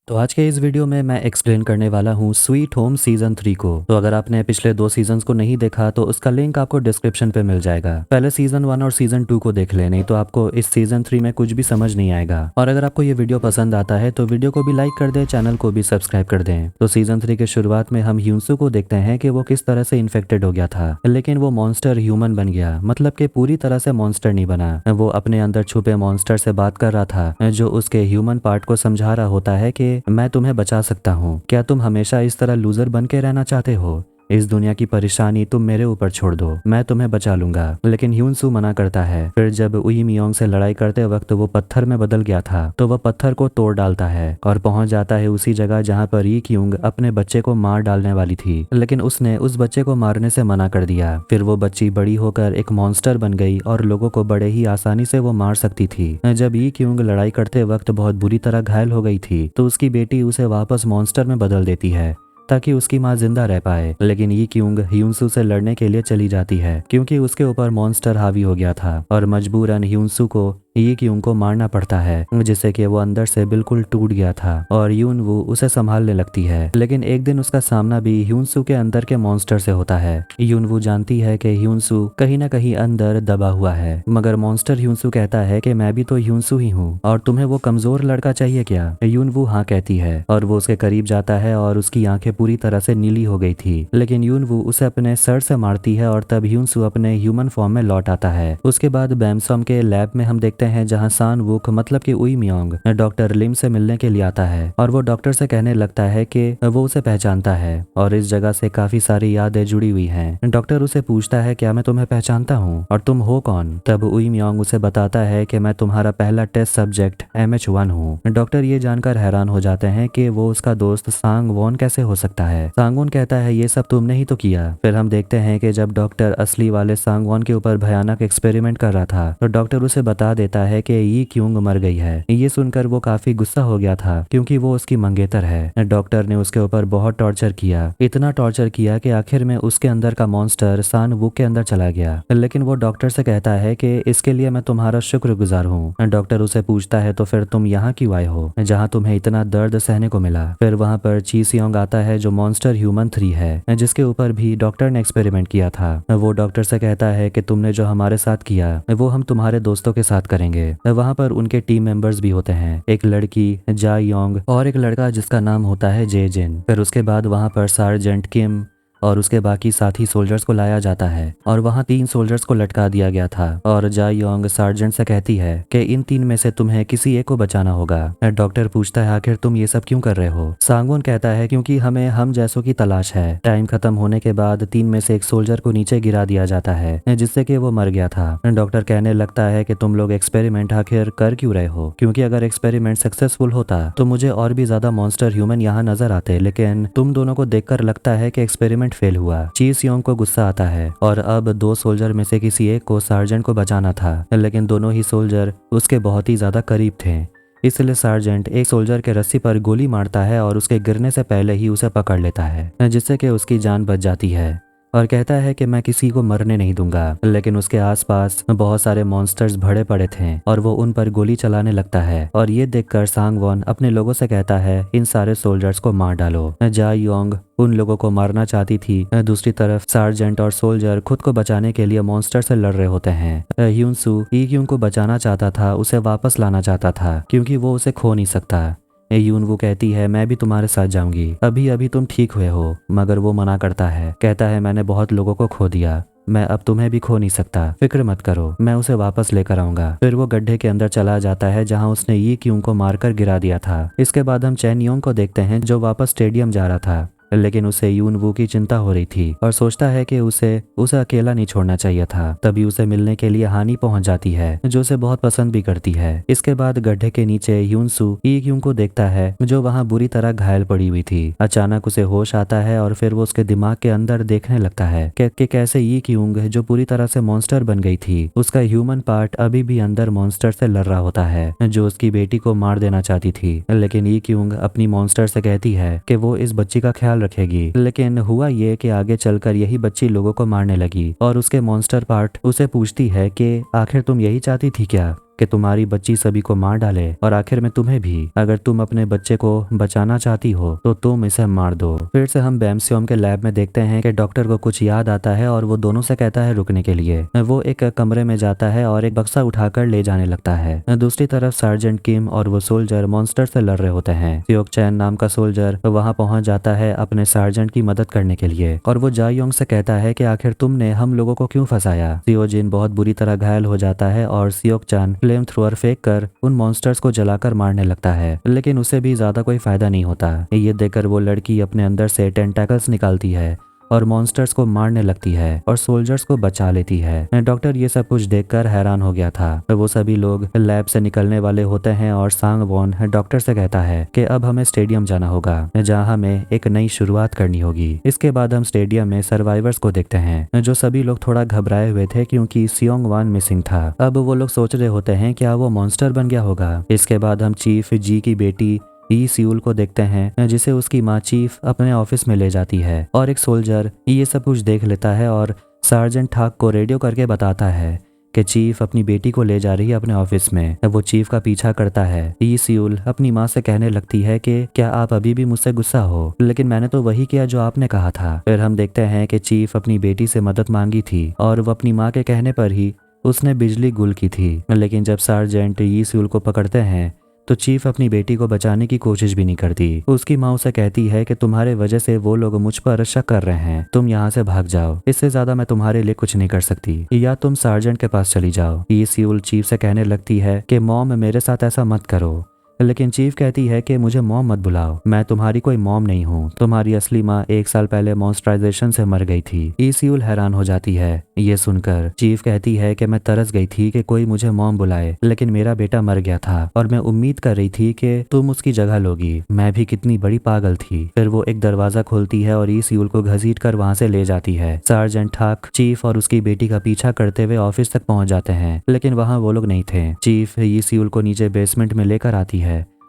तो आज के इस वीडियो में मैं एक्सप्लेन करने वाला हूँ स्वीट होम सीजन 3 को। तो अगर आपने पिछले 2 सीजन्स को नहीं देखा तो उसका लिंक आपको डिस्क्रिप्शन पे मिल जाएगा। पहले सीजन 1 और सीजन 2 को देख ले, नहीं तो आपको इस सीजन 3 में कुछ भी समझ नहीं आएगा। और अगर आपको ये वीडियो पसंद आता है तो वीडियो को भी लाइक कर दें, चैनल को भी सब्सक्राइब कर दें। तो सीजन 3 के शुरुआत में हम ह्यूनसू को देखते हैं कि वो किस तरह से इन्फेक्टेड हो गया था, लेकिन वो मॉन्स्टर ह्यूमन बन गया, मतलब कि पूरी तरह से मॉन्स्टर नहीं बना। वो अपने अंदर छुपे मॉन्स्टर से बात कर रहा था, जो उसके ह्यूमन पार्ट को समझा रहा होता है कि मैं तुम्हें बचा सकता हूँ। क्या तुम हमेशा इस तरह लूजर बन के रहना चाहते हो? इस दुनिया की परेशानी तुम मेरे ऊपर छोड़ दो, मैं तुम्हें बचा लूंगा। लेकिन ह्यूनसू मना करता है। फिर जब उई मियोंग से लड़ाई करते वक्त वो पत्थर में बदल गया था तो वह पत्थर को तोड़ डालता है और पहुंच जाता है उसी जगह जहां पर ई क्यूंग अपने बच्चे को मार डालने वाली थी, लेकिन उसने उस बच्चे को मारने से मना कर दिया। फिर वो बच्ची बड़ी होकर एक मॉन्स्टर बन गई और लोगों को बड़े ही आसानी से वो मार सकती थी। जब ई क्यूंग लड़ाई करते वक्त बहुत बुरी तरह घायल हो गई थी तो उसकी बेटी उसे वापस मॉन्स्टर में बदल देती है ताकि उसकी माँ जिंदा रह पाए। लेकिन ये क्यूंग ह्यूनसू से लड़ने के लिए चली जाती है क्योंकि उसके ऊपर मॉन्स्टर हावी हो गया था और मजबूरन ह्यूनसू को ये क्यूंग को मारना पड़ता है, जिससे कि वो अंदर से बिल्कुल टूट गया था और यूनवू उसे संभालने लगती है। लेकिन एक दिन उसका सामना भी ह्यूनसू के अंदर के मॉन्स्टर से होता है। यूनवू जानती है कि ह्यूनसू कहीं ना कहीं अंदर दबा हुआ है, मगर मॉन्स्टर ह्यूनसू कहता है कि मैं भी तो ह्यूनसू ही हूँ और तुम्हें वो कमजोर लड़का चाहिए क्या? यूनवू हाँ कहती है और वो उसके करीब जाता है और उसकी आंखें पूरी तरह से नीली हो गई थी। लेकिन यूनवू उसे अपने सर से मारती है और तब ह्यूनसू अपने ह्यूमन फॉर्म में लौट आता है। उसके बाद बैमसॉम के लैब में हम देखते हैं जहां सान वुक मतलब कि उई मियोंग डॉक्टर लिम से मिलने के लिए आता है और वो डॉक्टर से कहने लगता है कि वो उसे पहचानता है और इस जगह से काफी सारी यादें जुड़ी हुई हैं। डॉक्टर उसे पूछता है क्या मैं तुम्हें पहचानता हूँ और तुम हो कौन? तब उई मियोंग उसे बताता है कि मैं तुम्हारा पहला टेस्ट सब्जेक्ट MH1 हूँ। डॉक्टर ये जानकर हैरान हो जाते हैं कि वो उसका दोस्त सांग वॉन कैसे हो सकता है। सांगवॉन कहता है ये सब तुमने ही तो किया। फिर हम देखते हैं कि जब डॉक्टर असली वाले सांगवॉन के ऊपर भयानक एक्सपेरिमेंट कर रहा था तो डॉक्टर उसे बता देता है कि ये क्यूंग मर गई है। ये सुनकर वो काफी गुस्सा हो गया था क्योंकि वो उसकी मंगेतर है। डॉक्टर ने उसके ऊपर बहुत टॉर्चर किया, इतना टॉर्चर किया कि आखिर में उसके अंदर का मॉन्स्टर सान वुक के अंदर चला गया। लेकिन वो डॉक्टर से कहता है कि इसके लिए मैं तुम्हारा शुक्रगुजार हूँ। डॉक्टर उसे पूछता है तो फिर तुम यहाँ क्यों आए हो जहाँ तुम्हें इतना दर्द सहने को मिला? फिर वहाँ पर ची सियोंग आता है जो मॉन्स्टर ह्यूमन 3 है, जिसके ऊपर भी डॉक्टर ने एक्सपेरिमेंट किया था। वो डॉक्टर से कहता है कि तुमने जो हमारे साथ किया वो हम तुम्हारे दोस्तों के साथ करेंगे। वहाँ पर उनके टीम मेंबर्स भी होते हैं, एक लड़की जा योंग और एक लड़का जिसका नाम होता है जे जिन। फिर उसके बाद वहाँ पर सार्जेंट किम और उसके बाकी साथी सोल्जर्स को लाया जाता है और वहाँ 3 सोल्जर्स को लटका दिया गया था और जा योंग सार्जेंट से कहती है कि इन 3 में से तुम्हें किसी एक को बचाना होगा। डॉक्टर पूछता है आखिर तुम ये सब क्यों कर रहे हो? सांगवॉन कहता है क्योंकि हमें हम जैसों की तलाश है। टाइम खत्म होने के बाद 3 में से एक सोल्जर को नीचे गिरा दिया जाता है जिससे कि वो मर गया था। डॉक्टर कहने लगता है कि तुम लोग एक्सपेरिमेंट आखिर कर क्यों रहे हो? क्योंकि अगर एक्सपेरिमेंट सक्सेसफुल होता तो मुझे और भी ज्यादा मॉन्स्टर ह्यूमन यहाँ नजर आते, लेकिन तुम दोनों को देखकर लगता है कि एक्सपेरिमेंट फेल हुआ। ची सियोंग को गुस्सा आता है और अब 2 सोल्जर में से किसी एक को सार्जेंट को बचाना था, लेकिन दोनों ही सोल्जर उसके बहुत ही ज्यादा करीब थे। इसलिए सार्जेंट एक सोल्जर के रस्सी पर गोली मारता है और उसके गिरने से पहले ही उसे पकड़ लेता है, जिससे कि उसकी जान बच जाती है और कहता है कि मैं किसी को मरने नहीं दूंगा। लेकिन उसके आसपास बहुत सारे मॉन्स्टर्स भरे पड़े थे और वो उन पर गोली चलाने लगता है और ये देखकर सांगवॉन अपने लोगों से कहता है इन सारे सोल्जर्स को मार डालो। जा योंग उन लोगों को मारना चाहती थी, दूसरी तरफ सार्जेंट और सोल्जर खुद को बचाने के लिए मॉन्स्टर से लड़ रहे होते हैं। ह्यूनसू ई क्यूंग को बचाना चाहता था, उसे वापस लाना चाहता था क्योंकि वो उसे खो नहीं सकता। यूनवू कहती है मैं भी तुम्हारे साथ जाऊंगी, अभी अभी तुम ठीक हुए हो, मगर वो मना करता है, कहता है मैंने बहुत लोगों को खो दिया, मैं अब तुम्हें भी खो नहीं सकता, फिक्र मत करो, मैं उसे वापस लेकर आऊंगा। फिर वो गड्ढे के अंदर चला जाता है जहां उसने ये क्यूंग को मारकर गिरा दिया था। इसके बाद हम चैन योंग को देखते हैं जो वापस स्टेडियम जा रहा था, लेकिन उसे यूनवू की चिंता हो रही थी और सोचता है कि उसे अकेला नहीं छोड़ना चाहिए था। तभी उसे मिलने के लिए हानि पहुंच जाती है जो उसे बहुत पसंद भी करती है। इसके बाद गड्ढे के नीचे यूनसू ई क्यूंग को देखता है जो वहां बुरी तरह घायल पड़ी हुई थी। अचानक उसे होश आता है और फिर वो उसके दिमाग के अंदर देखने लगता है कि कैसे ई क्यूंग जो पूरी तरह से मॉन्स्टर बन गई थी, उसका ह्यूमन पार्ट अभी भी अंदर मॉन्स्टर से लड़ रहा होता है जो उसकी बेटी को मार देना चाहती थी। लेकिन ई क्यूंग अपनी मॉन्स्टर से कहती है कि वो इस बच्ची का ख्याल रखेगी। लेकिन हुआ ये कि आगे चलकर यही बच्ची लोगों को मारने लगी और उसके मॉन्स्टर पार्ट उसे पूछती है कि आखिर तुम यही चाहती थी क्या? कि तुम्हारी बच्ची सभी को मार डाले और आखिर में तुम्हें भी। अगर तुम अपने बच्चे को बचाना चाहती हो तो तुम इसे मार दो। फिर से हम बैमसियोम के लैब में देखते हैं कि डॉक्टर को कुछ याद आता है और वो दोनों से कहता है रुकने के लिए। वो एक कमरे में जाता है और एक बक्सा उठाकर ले जाने लगता है। दूसरी तरफ सार्जेंट किम और वो सोल्जर मॉन्स्टर से लड़ रहे होते हैं। सियोक चैन नाम का सोल्जर वहां पहुंच जाता है अपने सार्जेंट की मदद करने के लिए और वो जायोंग से कहता है कि आखिर तुमने हम लोगों को क्यों फंसाया। सियोजिन बहुत बुरी तरह घायल हो जाता है और सियोक चान फ्लेम थ्रोअर फेंक कर उन मॉन्स्टर्स को जलाकर मारने लगता है, लेकिन उसे भी ज्यादा कोई फायदा नहीं होता। ये देखकर वो लड़की अपने अंदर से टेंटाकल्स निकालती है और मॉन्स्टर्स को मारने लगती है और सोल्जर्स को बचा लेती है। डॉक्टर ये सब कुछ देखकर हैरान हो गया था। वो सभी लोग लैब से निकलने वाले होते हैं और सांग वॉन डॉक्टर से कहता है कि अब हमें स्टेडियम जाना होगा जहां हमें एक नई शुरुआत करनी होगी। इसके बाद हम स्टेडियम में सर्वाइवर्स को देखते हैं जो सभी लोग थोड़ा घबराए हुए थे क्योंकि सियोंग वान मिसिंग था। अब वो लोग सोच रहे होते हैं क्या वो मॉन्स्टर बन गया होगा। इसके बाद हम चीफ जी की बेटी ई सियूल को देखते हैं जिसे उसकी माँ चीफ अपने ऑफिस में ले जाती है और एक सोल्जर ये सब कुछ देख लेता है और सार्जेंट ठाक को रेडियो करके बताता है कि चीफ अपनी बेटी को ले जा रही है अपने ऑफिस में। वो चीफ का पीछा करता है। ई सियूल अपनी माँ से कहने लगती है कि क्या आप अभी भी मुझसे गुस्सा हो, लेकिन मैंने तो वही किया जो आपने कहा था। फिर हम देखते हैं कि चीफ अपनी बेटी से मदद मांगी थी और वो अपनी माँ के कहने पर ही उसने बिजली गुल की थी, लेकिन जब सार्जेंट ई सियूल को पकड़ते हैं तो चीफ अपनी बेटी को बचाने की कोशिश भी नहीं करती। उसकी माँ उसे कहती है कि तुम्हारे वजह से वो लोग मुझ पर शक कर रहे हैं, तुम यहाँ से भाग जाओ, इससे ज्यादा मैं तुम्हारे लिए कुछ नहीं कर सकती, या तुम सार्जेंट के पास चली जाओ। ये सियूल चीफ से कहने लगती है कि मॉम मेरे साथ ऐसा मत करो, लेकिन चीफ कहती है कि मुझे मॉम मत बुलाओ, मैं तुम्हारी कोई मॉम नहीं हूँ, तुम्हारी असली माँ 1 साल पहले मॉन्स्टराइजेशन से मर गई थी। ई सियूल हैरान हो जाती है ये सुनकर। चीफ कहती है कि मैं तरस गई थी कि कोई मुझे मॉम बुलाए, लेकिन मेरा बेटा मर गया था और मैं उम्मीद कर रही थी कि तुम उसकी जगह लोगी। मैं भी कितनी बड़ी पागल थी। फिर वो एक दरवाजा खोलती है और ई सियूल को घसीट कर वहाँ से ले जाती है। सार्जेंट ठाक चीफ और उसकी बेटी का पीछा करते हुए ऑफिस तक पहुंच जाते हैं, लेकिन वहाँ वो लोग नहीं थे। चीफ ई सियूल को नीचे बेसमेंट में लेकर आती है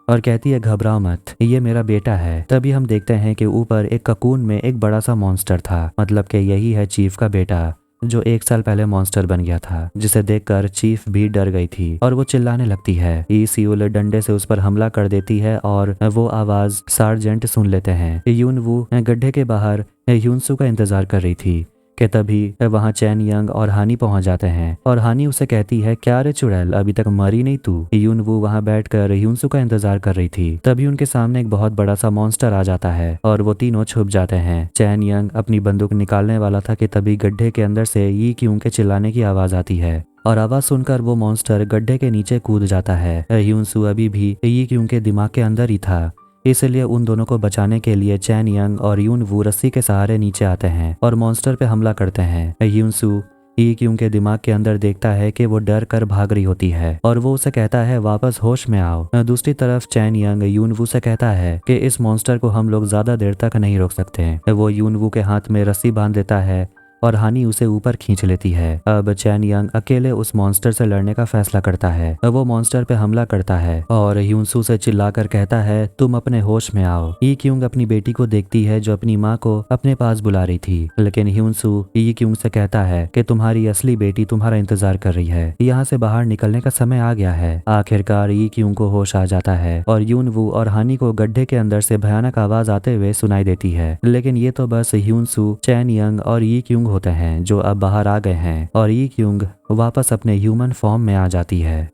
और कहती है घबराओ मत, ये मेरा बेटा है। तभी हम देखते हैं कि ऊपर एक ककून में एक बड़ा सा मॉन्स्टर था, मतलब कि यही है चीफ का बेटा जो 1 साल पहले मॉन्स्टर बन गया था, जिसे देखकर चीफ भी डर गई थी और वो चिल्लाने लगती है। ई सियूल डंडे से उस पर हमला कर देती है और वो आवाज सार्जेंट सुन लेते हैं। यून वू गड्ढे के बाहर यूनसू का इंतजार कर रही थी कि तभी वहाँ चैन यंग और हानी पहुंच जाते हैं और हानी उसे कहती है क्या रे चुड़ैल, अभी तक मरी नहीं तू। यून वू वहाँ बैठकर यूनसू का इंतजार कर रही थी। तभी उनके सामने एक बहुत बड़ा सा मॉन्स्टर आ जाता है और वो तीनों छुप जाते हैं। चैन यंग अपनी बंदूक निकालने वाला था कि तभी गड्ढे के अंदर से यी क्यों के चिल्लाने की आवाज आती है और आवाज सुनकर वो मॉन्स्टर गड्ढे के नीचे कूद जाता है। यूनसू अभी भी यी क्यों के दिमाग के अंदर ही था, इसलिए उन दोनों को बचाने के लिए चैन यंग और यून वू रस्सी के सहारे नीचे आते हैं और मॉन्स्टर पे हमला करते हैं। यूनसू ई क्यों के दिमाग के अंदर देखता है कि वो डर कर भाग रही होती है और वो उसे कहता है वापस होश में आओ। दूसरी तरफ चैन यंग यून वू से कहता है कि इस मॉन्स्टर को हम लोग ज्यादा देर तक नहीं रोक सकते। वो यून वू के हाथ में रस्सी बांध देता है और हानी उसे ऊपर खींच लेती है। अब चैन यंग अकेले उस मॉन्स्टर से लड़ने का फैसला करता है। वो मॉन्स्टर पे हमला करता है और यूनसू से चिल्लाकर कहता है तुम अपने होश में आओ। ई क्यूंग अपनी बेटी को देखती है जो अपनी माँ को अपने पास बुला रही थी, लेकिन यूनसू ई क्यूंग से कहता है कि तुम्हारी असली बेटी तुम्हारा इंतजार कर रही है, यहाँ से बाहर निकलने का समय आ गया है। आखिरकार ई क्यूंग को होश आ जाता है और यून वू और हानी को गड्ढे के अंदर से भयानक आवाज आते हुए सुनाई देती है, लेकिन ये तो बस यूनसू, चैन यंग और ई क्यूंग होते हैं जो अब बाहर आ गए हैं और ई क्यूंग वापस अपने ह्यूमन फॉर्म में आ जाती है।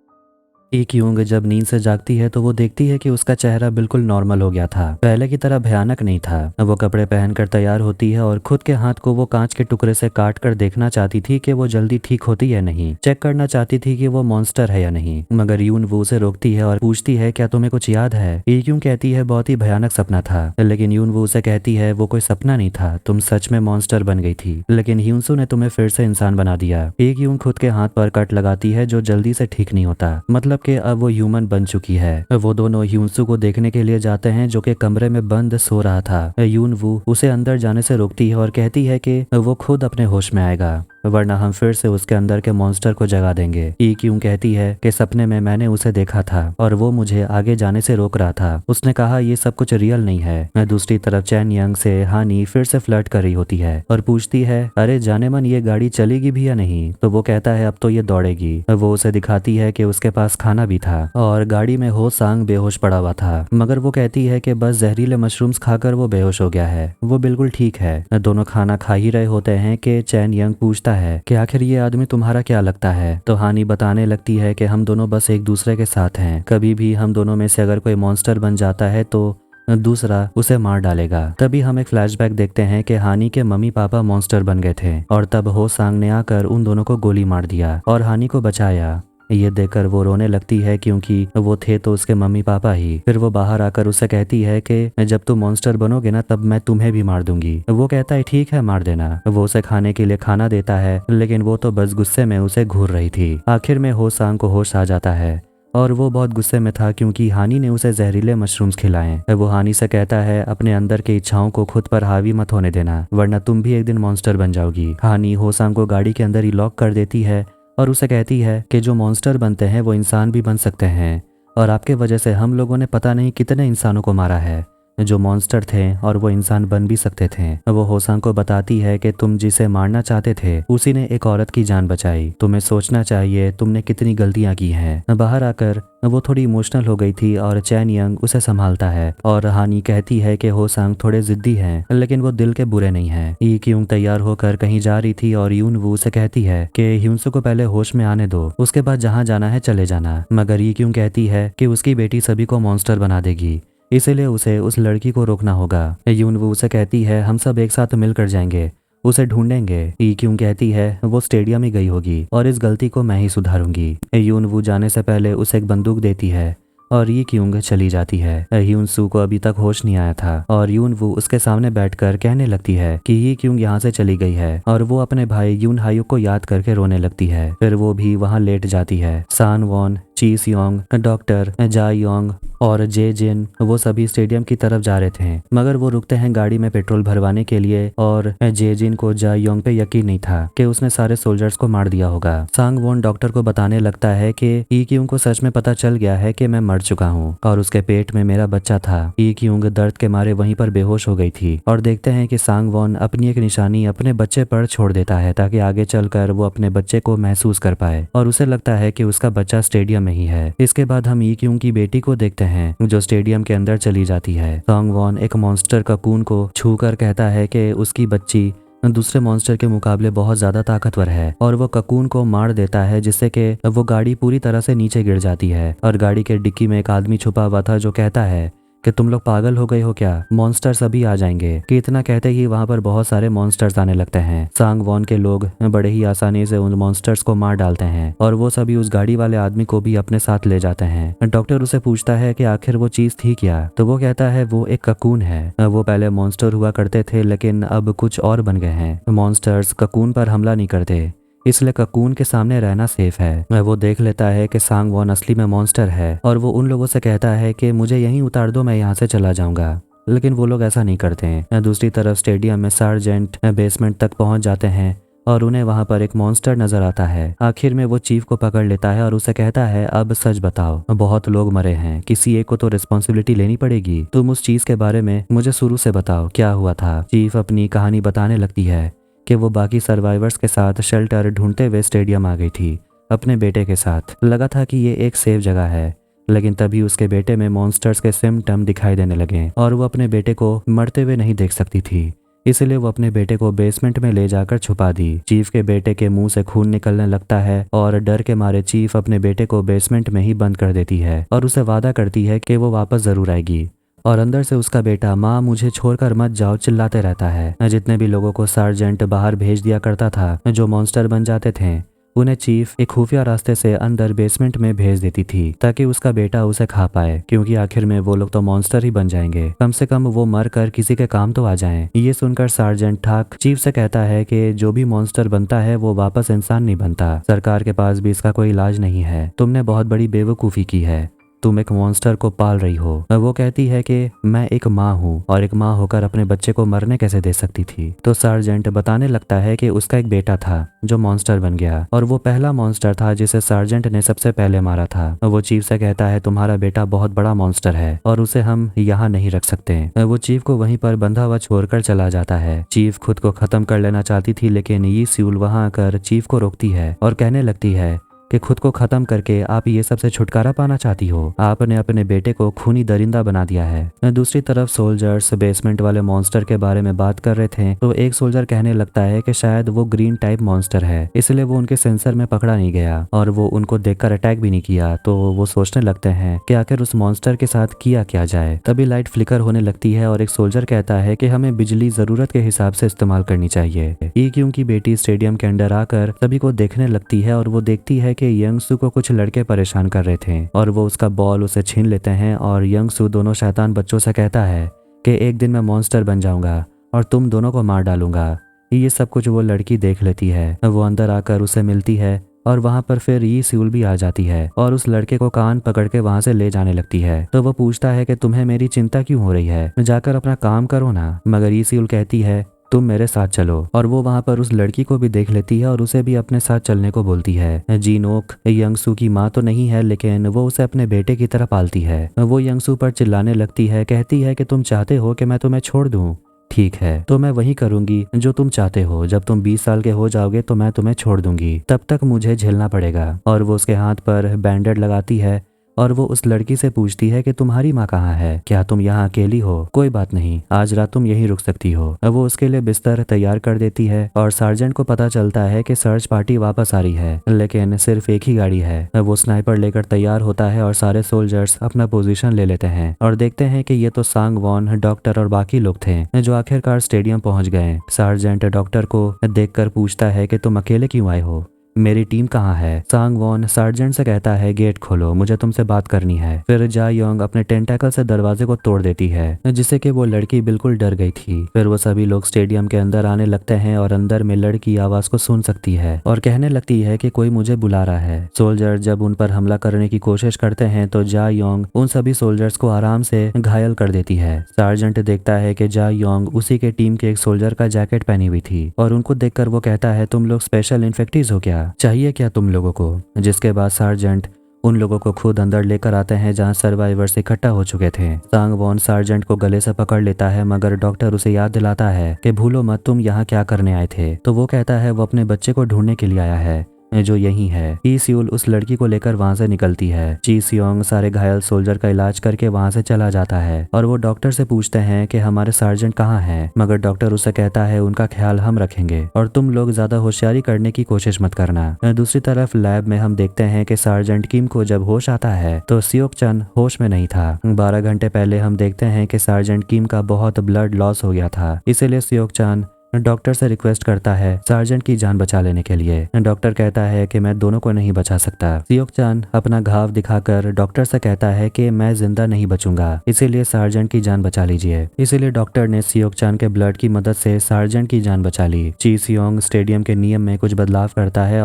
ई क्यूंग जब नींद से जागती है तो वो देखती है कि उसका चेहरा बिल्कुल नॉर्मल हो गया था, पहले की तरह भयानक नहीं था। वो कपड़े पहनकर तैयार होती है और खुद के हाथ को वो कांच के टुकड़े से काट कर देखना चाहती थी कि वो जल्दी ठीक होती है नहीं, चेक करना चाहती थी कि वो मॉन्स्टर है या नहीं, मगर यून वो उसे रोकती है और पूछती है क्या तुम्हें कुछ याद है। ई क्यूंग कहती है बहुत ही भयानक सपना था, लेकिन यून वो उसे कहती है वो कोई सपना नहीं था, तुम सच में मॉन्स्टर बन गई थी, लेकिन ह्यूनसू ने तुम्हें फिर से इंसान बना दिया। ई क्यूंग खुद के हाथ पर कट लगाती है जो जल्दी से ठीक नहीं होता, मतलब कि अब वो ह्यूमन बन चुकी है। वो दोनों ह्यूनसू को देखने के लिए जाते हैं जो कि कमरे में बंद सो रहा था। यून वू उसे अंदर जाने से रोकती है और कहती है कि वो खुद अपने होश में आएगा। वरना हम फिर से उसके अंदर के मॉन्स्टर को जगा देंगे। ई क्यूंग कहती है कि सपने में मैंने उसे देखा था और वो मुझे आगे जाने से रोक रहा था। उसने कहा ये सब कुछ रियल नहीं है। दूसरी तरफ चैन यंग से हानी फिर से फ्लर्ट कर रही होती है और पूछती है अरे जाने मन ये गाड़ी चलेगी भी या नहीं। तो वो कहता है अब तो ये दौड़ेगी। वो उसे दिखाती है कि उसके पास खाना भी था और गाड़ी में हो सांग बेहोश पड़ा हुआ था, मगर वो कहती है कि बस जहरीले मशरूम्स खाकर वो बेहोश हो गया है, वो बिल्कुल ठीक है। दोनों खाना खा ही रहे होते हैं कि चैन यंग पूछता है कि आखिर ये आदमी तुम्हारा क्या लगता है। तो हानी बताने लगती है कि हम दोनों बस एक दूसरे के साथ हैं, कभी भी हम दोनों में से अगर कोई मॉन्स्टर बन जाता है तो दूसरा उसे मार डालेगा। तभी हम एक फ्लैशबैक देखते हैं कि हानी के मम्मी पापा मॉन्स्टर बन गए थे और तब हो सांग ने आकर उन दोनों को गोली मार दिया और हानी को बचाया। ये देखकर वो रोने लगती है क्योंकि वो थे तो उसके मम्मी पापा ही। फिर वो बाहर आकर उसे कहती है कि जब तुम मॉन्स्टर बनोगे ना तब मैं तुम्हें भी मार दूंगी। वो कहता है ठीक है मार देना। वो उसे खाने के लिए खाना देता है लेकिन वो तो बस गुस्से में उसे घूर रही थी। आखिर में हो सांग को होश आ जाता है और वो बहुत गुस्से में था क्योंकि हानी ने उसे जहरीले मशरूम्स खिलाए। वो हानी से कहता है अपने अंदर की इच्छाओं को खुद पर हावी मत होने देना वरना तुम भी एक दिन मॉन्स्टर बन जाओगी। हानी होसांग को गाड़ी के अंदर ही लॉक कर देती है और उसे कहती है कि जो मॉन्स्टर बनते हैं वो इंसान भी बन सकते हैं और आपके वजह से हम लोगों ने पता नहीं कितने इंसानों को मारा है जो मॉन्स्टर थे और वो इंसान बन भी सकते थे। वो होसांग को बताती है कि तुम जिसे मारना चाहते थे उसी ने एक औरत की जान बचाई, तुम्हें सोचना चाहिए तुमने कितनी गलतियां की हैं। बाहर आकर वो थोड़ी इमोशनल हो गई थी और चैन यंग उसे संभालता है और हानी कहती है कि होसांग थोड़े जिद्दी हैं लेकिन वो दिल के बुरे नहीं हैं। ई क्यूंग तैयार होकर कहीं जा रही थी और यून वू उसे कहती है कि ह्यूनसू को पहले होश में आने दो, उसके बाद जहाँ जाना है चले जाना। मगर ई क्यूंग कहती है कि उसकी बेटी सभी को मॉन्स्टर बना देगी, इसीलिए उसे उस लड़की को रोकना होगा। यून वू उसे कहती है हम सब एक साथ मिलकर जाएंगे, उसे ढूंढेंगे। ई क्यूंग कहती है वो स्टेडियम ही गई होगी और इस गलती को मैं ही सुधारूंगी। यून वू जाने से पहले उसे एक बंदूक देती है और ई क्यूंग चली जाती है। ह्यून सू को अभी तक होश नहीं आया था और यून वू उसके सामने बैठकर कहने लगती है कि ई क्यूंग यहाँ से चली गई है और वो अपने भाई यून हायुक को याद करके रोने लगती है। फिर वो भी वहाँ लेट जाती है। सान वॉन, ची सियोंग, डॉक्टर जा योंग और जे जिन वो सभी स्टेडियम की तरफ जा रहे थे, मगर वो रुकते हैं गाड़ी में पेट्रोल भरवाने के लिए और जे जिन को जा योंग पे यकीन नहीं था कि उसने सारे सोल्जर्स को मार दिया होगा। सांग वॉन डॉक्टर को बताने लगता है कि ई क्यूंग को सच में पता चल गया है कि मैं मर चुका हूँ और उसके पेट में मेरा बच्चा था। ई क्यूंग दर्द के मारे वहीं पर बेहोश हो गई थी और देखते हैं कि सांग वॉन अपनी एक निशानी अपने बच्चे पर छोड़ देता है ताकि आगे चलकर वो अपने बच्चे को महसूस कर पाए और उसे लगता है कि उसका बच्चा स्टेडियम में ही है। इसके बाद हम ई क्यूंग की बेटी को देखते हैं जो स्टेडियम के अंदर चली जाती है। सांग वॉन एक मॉन्स्टर ककून को छूकर कहता है कि उसकी बच्ची दूसरे मॉन्स्टर के मुकाबले बहुत ज्यादा ताकतवर है और वो ककून को मार देता है जिससे कि वो गाड़ी पूरी तरह से नीचे गिर जाती है और गाड़ी के डिक्की में एक आदमी छुपा हुआ था जो कहता है कि तुम लोग पागल हो गए हो क्या, मॉन्स्टर्स अभी आ जाएंगे। कि इतना कहते ही वहां पर बहुत सारे मॉन्स्टर्स आने लगते हैं। सांग वॉन के लोग बड़े ही आसानी से उन मॉन्स्टर्स को मार डालते हैं और वो सभी उस गाड़ी वाले आदमी को भी अपने साथ ले जाते हैं। डॉक्टर उसे पूछता है कि आखिर वो चीज थी क्या, तो वो कहता है वो एक ककून है। वो पहले मॉन्स्टर हुआ करते थे लेकिन अब कुछ और बन गए हैं। मॉन्स्टर्स ककून पर हमला नहीं करते इसलिए ककून के सामने रहना सेफ है। वो देख लेता है कि सांग वॉन असली में मॉन्स्टर है और वो उन लोगों से कहता है कि मुझे यहीं उतार दो, मैं यहाँ से चला जाऊंगा, लेकिन वो लोग ऐसा नहीं करते हैं। दूसरी तरफ स्टेडियम में सार्जेंट बेसमेंट तक पहुंच जाते हैं और उन्हें वहां पर एक मॉन्स्टर नजर आता है। आखिर में वो चीफ को पकड़ लेता है और उसे कहता है अब सच बताओ, बहुत लोग मरे हैं, किसी एक को तो रिस्पॉन्सिबिलिटी लेनी पड़ेगी, तुम उस चीज के बारे में मुझे शुरू से बताओ क्या हुआ था। चीफ अपनी कहानी बताने लगती है कि वो बाकी सर्वाइवर्स के साथ शेल्टर ढूंढते हुए स्टेडियम आ गई थी अपने बेटे के साथ। लगा था कि ये एक सेफ जगह है, लेकिन तभी उसके बेटे में मॉन्स्टर्स के सिम्टम दिखाई देने लगे और वो अपने बेटे को मरते हुए नहीं देख सकती थी, इसलिए वो अपने बेटे को बेसमेंट में ले जाकर छुपा दी। चीफ के बेटे के मुंह से खून निकलने लगता है और डर के मारे चीफ अपने बेटे को बेसमेंट में ही बंद कर देती है और उसे वादा करती है कि वो वापस जरूर आएगी। और अंदर से उसका बेटा माँ मुझे छोड़कर मत जाओ चिल्लाते रहता है। जितने भी लोगों को सार्जेंट बाहर भेज दिया करता था जो मॉन्स्टर बन जाते थे, उन्हें चीफ एक खुफिया रास्ते से अंदर बेसमेंट में भेज देती थी ताकि उसका बेटा उसे खा पाए, क्योंकि आखिर में वो लोग तो मॉन्स्टर ही बन जाएंगे, कम से कम वो मर कर किसी के काम तो आ जाएं। ये सुनकर सार्जेंट ठाक चीफ से कहता है कि जो भी मॉन्स्टर बनता है वो वापस इंसान नहीं बनता, सरकार के पास भी इसका कोई इलाज नहीं है, तुमने बहुत बड़ी बेवकूफ़ी की है, तुम एक मॉन्स्टर को पाल रही हो। वो कहती है कि मैं एक माँ हूँ और एक माँ होकर अपने बच्चे को मरने कैसे दे सकती थी। तो सार्जेंट बताने लगता है कि उसका एक बेटा था जो मॉन्स्टर बन गया और वो पहला मॉन्स्टर था जिसे सार्जेंट ने सबसे पहले मारा था। वो चीफ से कहता है तुम्हारा बेटा बहुत बड़ा मॉन्स्टर है और उसे हम यहाँ नहीं रख सकते। वो चीफ को वहीं पर बंधा हुआ छोड़कर चला जाता है। चीफ खुद को खत्म कर लेना चाहती थी लेकिन यी स्यूल वहां आकर चीफ को रोकती है और कहने लगती है कि खुद को खत्म करके आप ये सबसे छुटकारा पाना चाहती हो। आपने अपने बेटे को खूनी दरिंदा बना दिया है। दूसरी तरफ सोल्जर्स बेसमेंट वाले मॉन्स्टर के बारे में बात कर रहे थे तो एक सोल्जर कहने लगता है कि शायद वो ग्रीन टाइप मॉन्स्टर है, इसलिए वो उनके सेंसर में पकड़ा नहीं गया और वो उनको देखकर अटैक भी नहीं किया। तो वो सोचने लगते हैं कि आखिर उस मॉन्स्टर के साथ किया क्या जाए। तभी लाइट फ्लिकर होने लगती है और एक सोल्जर कहता है कि हमें बिजली जरूरत के हिसाब से इस्तेमाल करनी चाहिए। ईक्यू की बेटी स्टेडियम के अंदर आकर सभी को देखने लगती है और वो देखती है कि यंगसू को कुछ लड़के परेशान कर रहे थे और वो उसका बॉल उसे छीन लेते हैं और यंगसू दोनों शैतान बच्चों से कहता है कि एक दिन मैं मॉन्स्टर बन जाऊंगा और तुम दोनों को मार डालूंगा। ये सब कुछ वो लड़की देख लेती है। वो अंदर आकर उसे मिलती है और वहां पर फिर यी स्यूल भी आ जाती है और उस लड़के को कान पकड़ के वहां से ले जाने लगती है। तो वो पूछता है कि तुम्हें मेरी चिंता क्यों हो रही है, जाकर अपना काम करो ना। मगर यी स्यूल कहती है तुम मेरे साथ चलो और वो वहां पर उस लड़की को भी देख लेती है और उसे भी अपने साथ चलने को बोलती है। जीनोक यंगसू की माँ तो नहीं है लेकिन वो उसे अपने बेटे की तरह पालती है। वो यंगसू पर चिल्लाने लगती है, कहती है कि तुम चाहते हो कि मैं तुम्हें छोड़ दूं, ठीक है तो मैं वही करूंगी जो तुम चाहते हो। जब तुम 20 साल के हो जाओगे तो मैं तुम्हें छोड़ दूंगी, तब तक मुझे झेलना पड़ेगा। और वो उसके हाथ पर बैंडेड लगाती है और वो उस लड़की से पूछती है कि तुम्हारी माँ कहाँ है, क्या तुम यहाँ अकेली हो? कोई बात नहीं, आज रात तुम यहीं रुक सकती हो। वो उसके लिए बिस्तर तैयार कर देती है और सार्जेंट को पता चलता है कि सर्च पार्टी वापस आ रही है लेकिन सिर्फ एक ही गाड़ी है। वो स्नाइपर लेकर तैयार होता है और सारे सोल्जर्स अपना पोजीशन ले लेते हैं और देखते हैं कि ये तो सांग वॉन, डॉक्टर और बाकी लोग थे जो आखिरकार स्टेडियम पहुंच गए। सार्जेंट डॉक्टर को देखकर पूछता है कि तुम अकेले क्यों आए हो, मेरी टीम कहाँ है? सांग वॉन सार्जेंट से कहता है गेट खोलो, मुझे तुमसे बात करनी है। फिर जा योंग अपने टेंटाकल से दरवाजे को तोड़ देती है जिससे कि वो लड़की बिल्कुल डर गई थी। फिर वो सभी लोग स्टेडियम के अंदर आने लगते हैं और अंदर में लड़की आवाज को सुन सकती है और कहने लगती है कि कोई मुझे बुला रहा है। सोल्जर जब उन पर हमला करने की कोशिश करते हैं तो जा योंग उन सभी सोल्जर्स को आराम से घायल कर देती है। सार्जेंट देखता है कि जा योंग उसी के टीम के एक सोल्जर का जैकेट पहनी हुई थी और उनको देखकर वो कहता है तुम लोग स्पेशल इन्फेक्टीज हो क्या, चाहिए क्या तुम लोगों को? जिसके बाद सार्जेंट उन लोगों को खुद अंदर लेकर आते हैं जहां सर्वाइवर्स इकट्ठा हो चुके थे। सांग वॉन सार्जेंट को गले से पकड़ लेता है मगर डॉक्टर उसे याद दिलाता है कि भूलो मत तुम यहाँ क्या करने आए थे। तो वो कहता है वो अपने बच्चे को ढूंढने के लिए आया है जो यही है। ई स्यूल उस लड़की को लेकर वहां से निकलती है। ची सियोंग सारे घायल सोल्जर का इलाज करके वहां से चला जाता है और वो डॉक्टर से पूछते हैं कि हमारे सार्जेंट कहाँ हैं, मगर डॉक्टर उसे कहता है उनका ख्याल हम रखेंगे और तुम लोग ज्यादा होशियारी करने की कोशिश मत करना। दूसरी तरफ लैब में हम देखते हैं कि सार्जेंट किम को जब होश आता है तो सियोक चन होश में नहीं था। 12 घंटे पहले हम देखते हैं कि सार्जेंट किम का बहुत ब्लड लॉस हो गया था, इसीलिए सियोक चन डॉक्टर से रिक्वेस्ट करता है सार्जेंट की जान बचा लेने के लिए। डॉक्टर कहता है कि मैं दोनों को नहीं बचा सकता। सियोक चान अपना घाव दिखाकर डॉक्टर से कहता है कि मैं जिंदा नहीं बचूंगा, इसीलिए सार्जेंट की जान बचा लीजिए। इसीलिए डॉक्टर ने सियोक चान के ब्लड की मदद से सार्जेंट की जान बचा ली। ची सियोंग स्टेडियम के नियम में कुछ बदलाव करता है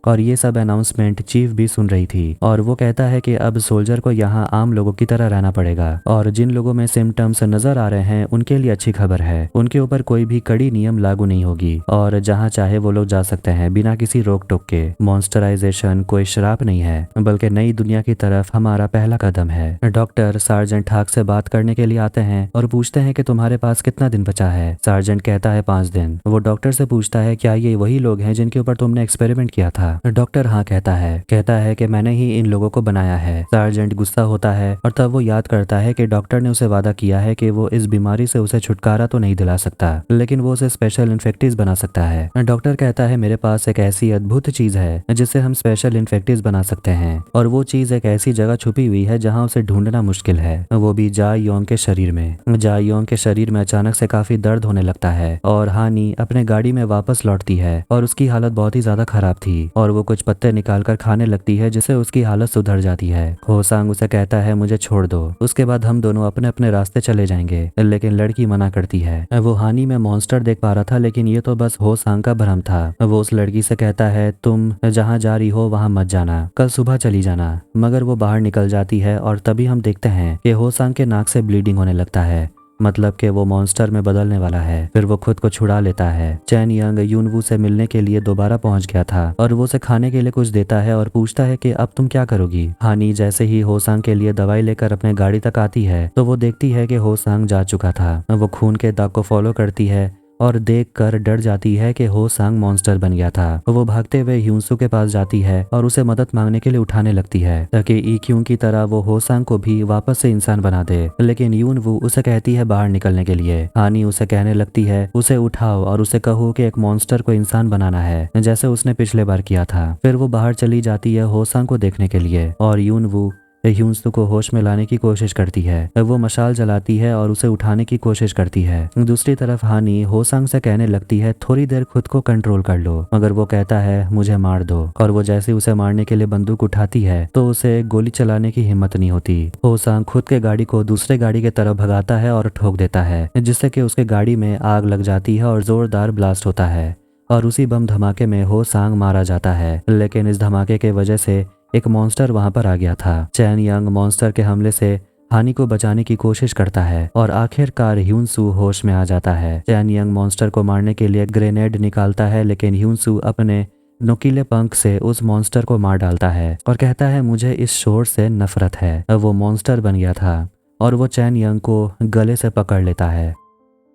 और ये सब अनाउंसमेंट चीफ भी सुन रही थी और वो कहता है कि अब सोल्जर को यहाँ आम लोगों की तरह रहना पड़ेगा और जिन लोगों में सिम्टम्स नजर आ रहे हैं उनके लिए अच्छी खबर है, उनके ऊपर कोई भी कड़ी नियम लागू नहीं होगी और जहाँ चाहे वो लोग जा सकते हैं बिना किसी रोक टोक के। मॉन्स्टराइजेशन कोई श्राप नहीं है बल्कि नई दुनिया की तरफ हमारा पहला कदम है। डॉक्टर सार्जेंट हाक से बात करने के लिए आते हैं और पूछते हैं कि तुम्हारे पास कितना दिन बचा है। सार्जेंट कहता है 5 दिन। वो डॉक्टर से पूछता है क्या ये वही लोग हैं जिनके ऊपर तुमने एक्सपेरिमेंट किया था? डॉक्टर हाँ कहता है कि मैंने ही इन लोगों को बनाया है। सार्जेंट गुस्सा होता है और तब वो याद करता है कि डॉक्टर ने उसे वादा किया है कि वो इस बीमारी से उसे छुटकारा तो नहीं दिला सकता लेकिन वो उसे स्पेशल इन्फेक्टीज बना सकता है। डॉक्टर कहता है मेरे पास एक ऐसी अद्भुत चीज है जिससे हम स्पेशल इन्फेक्टीज बना सकते हैं और वो चीज एक ऐसी जगह छुपी हुई है जहाँ उसे ढूंढना मुश्किल है, वो भी जा योंग के शरीर में। जा योंग के शरीर में अचानक से काफी दर्द होने लगता है और हानी अपने गाड़ी में वापस लौटती है और उसकी हालत बहुत ही ज्यादा खराब थी और वो कुछ पत्ते निकालकर खाने लगती है, जिससे उसकी हालत सुधर जाती है। होसांग उसे कहता है मुझे छोड़ दो, उसके बाद हम दोनों अपने अपने रास्ते चले जाएंगे, लेकिन लड़की मना करती है। वो हानि में मॉन्स्टर देख पा रहा था, लेकिन ये तो बस होसांग का भ्रम था। वो उस लड़की से कहता है तुम जहाँ जा रही हो वहां मत जाना, कल सुबह चली जाना। मगर वो बाहर निकल जाती है और तभी हम देखते हैं कि होसांग के नाक से ब्लीडिंग होने लगता है, मतलब कि वो मॉन्स्टर में बदलने वाला है। फिर वो खुद को छुड़ा लेता है। चैन यंग यूनवू से मिलने के लिए दोबारा पहुंच गया था और वो उसे खाने के लिए कुछ देता है और पूछता है कि अब तुम क्या करोगी। हानी जैसे ही होसांग के लिए दवाई लेकर अपने गाड़ी तक आती है तो वो देखती है कि होसांग जा चुका था। वो खून के दाग को फॉलो करती है और देखकर डर जाती है कि होसांग मॉन्स्टर बन गया था। वो भागते हुए ह्यूनसू के पास जाती है और उसे मदद मांगने के लिए उठाने लगती है ताकि ईक्यूं की तरह वो होसांग को भी वापस से इंसान बना दे, लेकिन यूनवू उसे कहती है बाहर निकलने के लिए। हानी उसे कहने लगती है उसे उठाओ और उसे कहो कि एक मॉन्स्टर को इंसान बनाना है जैसे उसने पिछले बार किया था। फिर वो बाहर चली जाती है होसांग को देखने के लिए और यूनवू ह्यूनसू को होश में लाने की कोशिश करती है। वो मशाल जलाती है और उसे उठाने की कोशिश करती है। दूसरी तरफ हानी होसांग से कहने लगती है थोड़ी देर खुद को कंट्रोल कर लो, मगर वो कहता है मुझे मार दो। और वो जैसे उसे मारने के लिए बंदूक उठाती है तो उसे गोली चलाने की हिम्मत नहीं होती। होसांग खुद के गाड़ी को दूसरे गाड़ी की तरफ भगाता है और ठोक देता है, जिससे कि उसके गाड़ी में आग लग जाती है और जोरदार ब्लास्ट होता है और उसी बम धमाके में होसांग मारा जाता है। लेकिन इस धमाके के वजह से एक मॉन्स्टर वहां पर आ गया था। चैन यंग मॉन्स्टर के हमले से हानि को बचाने की कोशिश करता है और आखिरकार ह्यूनसू होश में आ जाता है। चैन यंग मॉन्स्टर को मारने के लिए ग्रेनेड निकालता है, लेकिन ह्यूनसू अपने नुकीले पंख से उस मॉन्स्टर को मार डालता है और कहता है मुझे इस शोर से नफरत है। अब वो मॉन्स्टर बन गया था और वो चैन यंग को गले से पकड़ लेता है।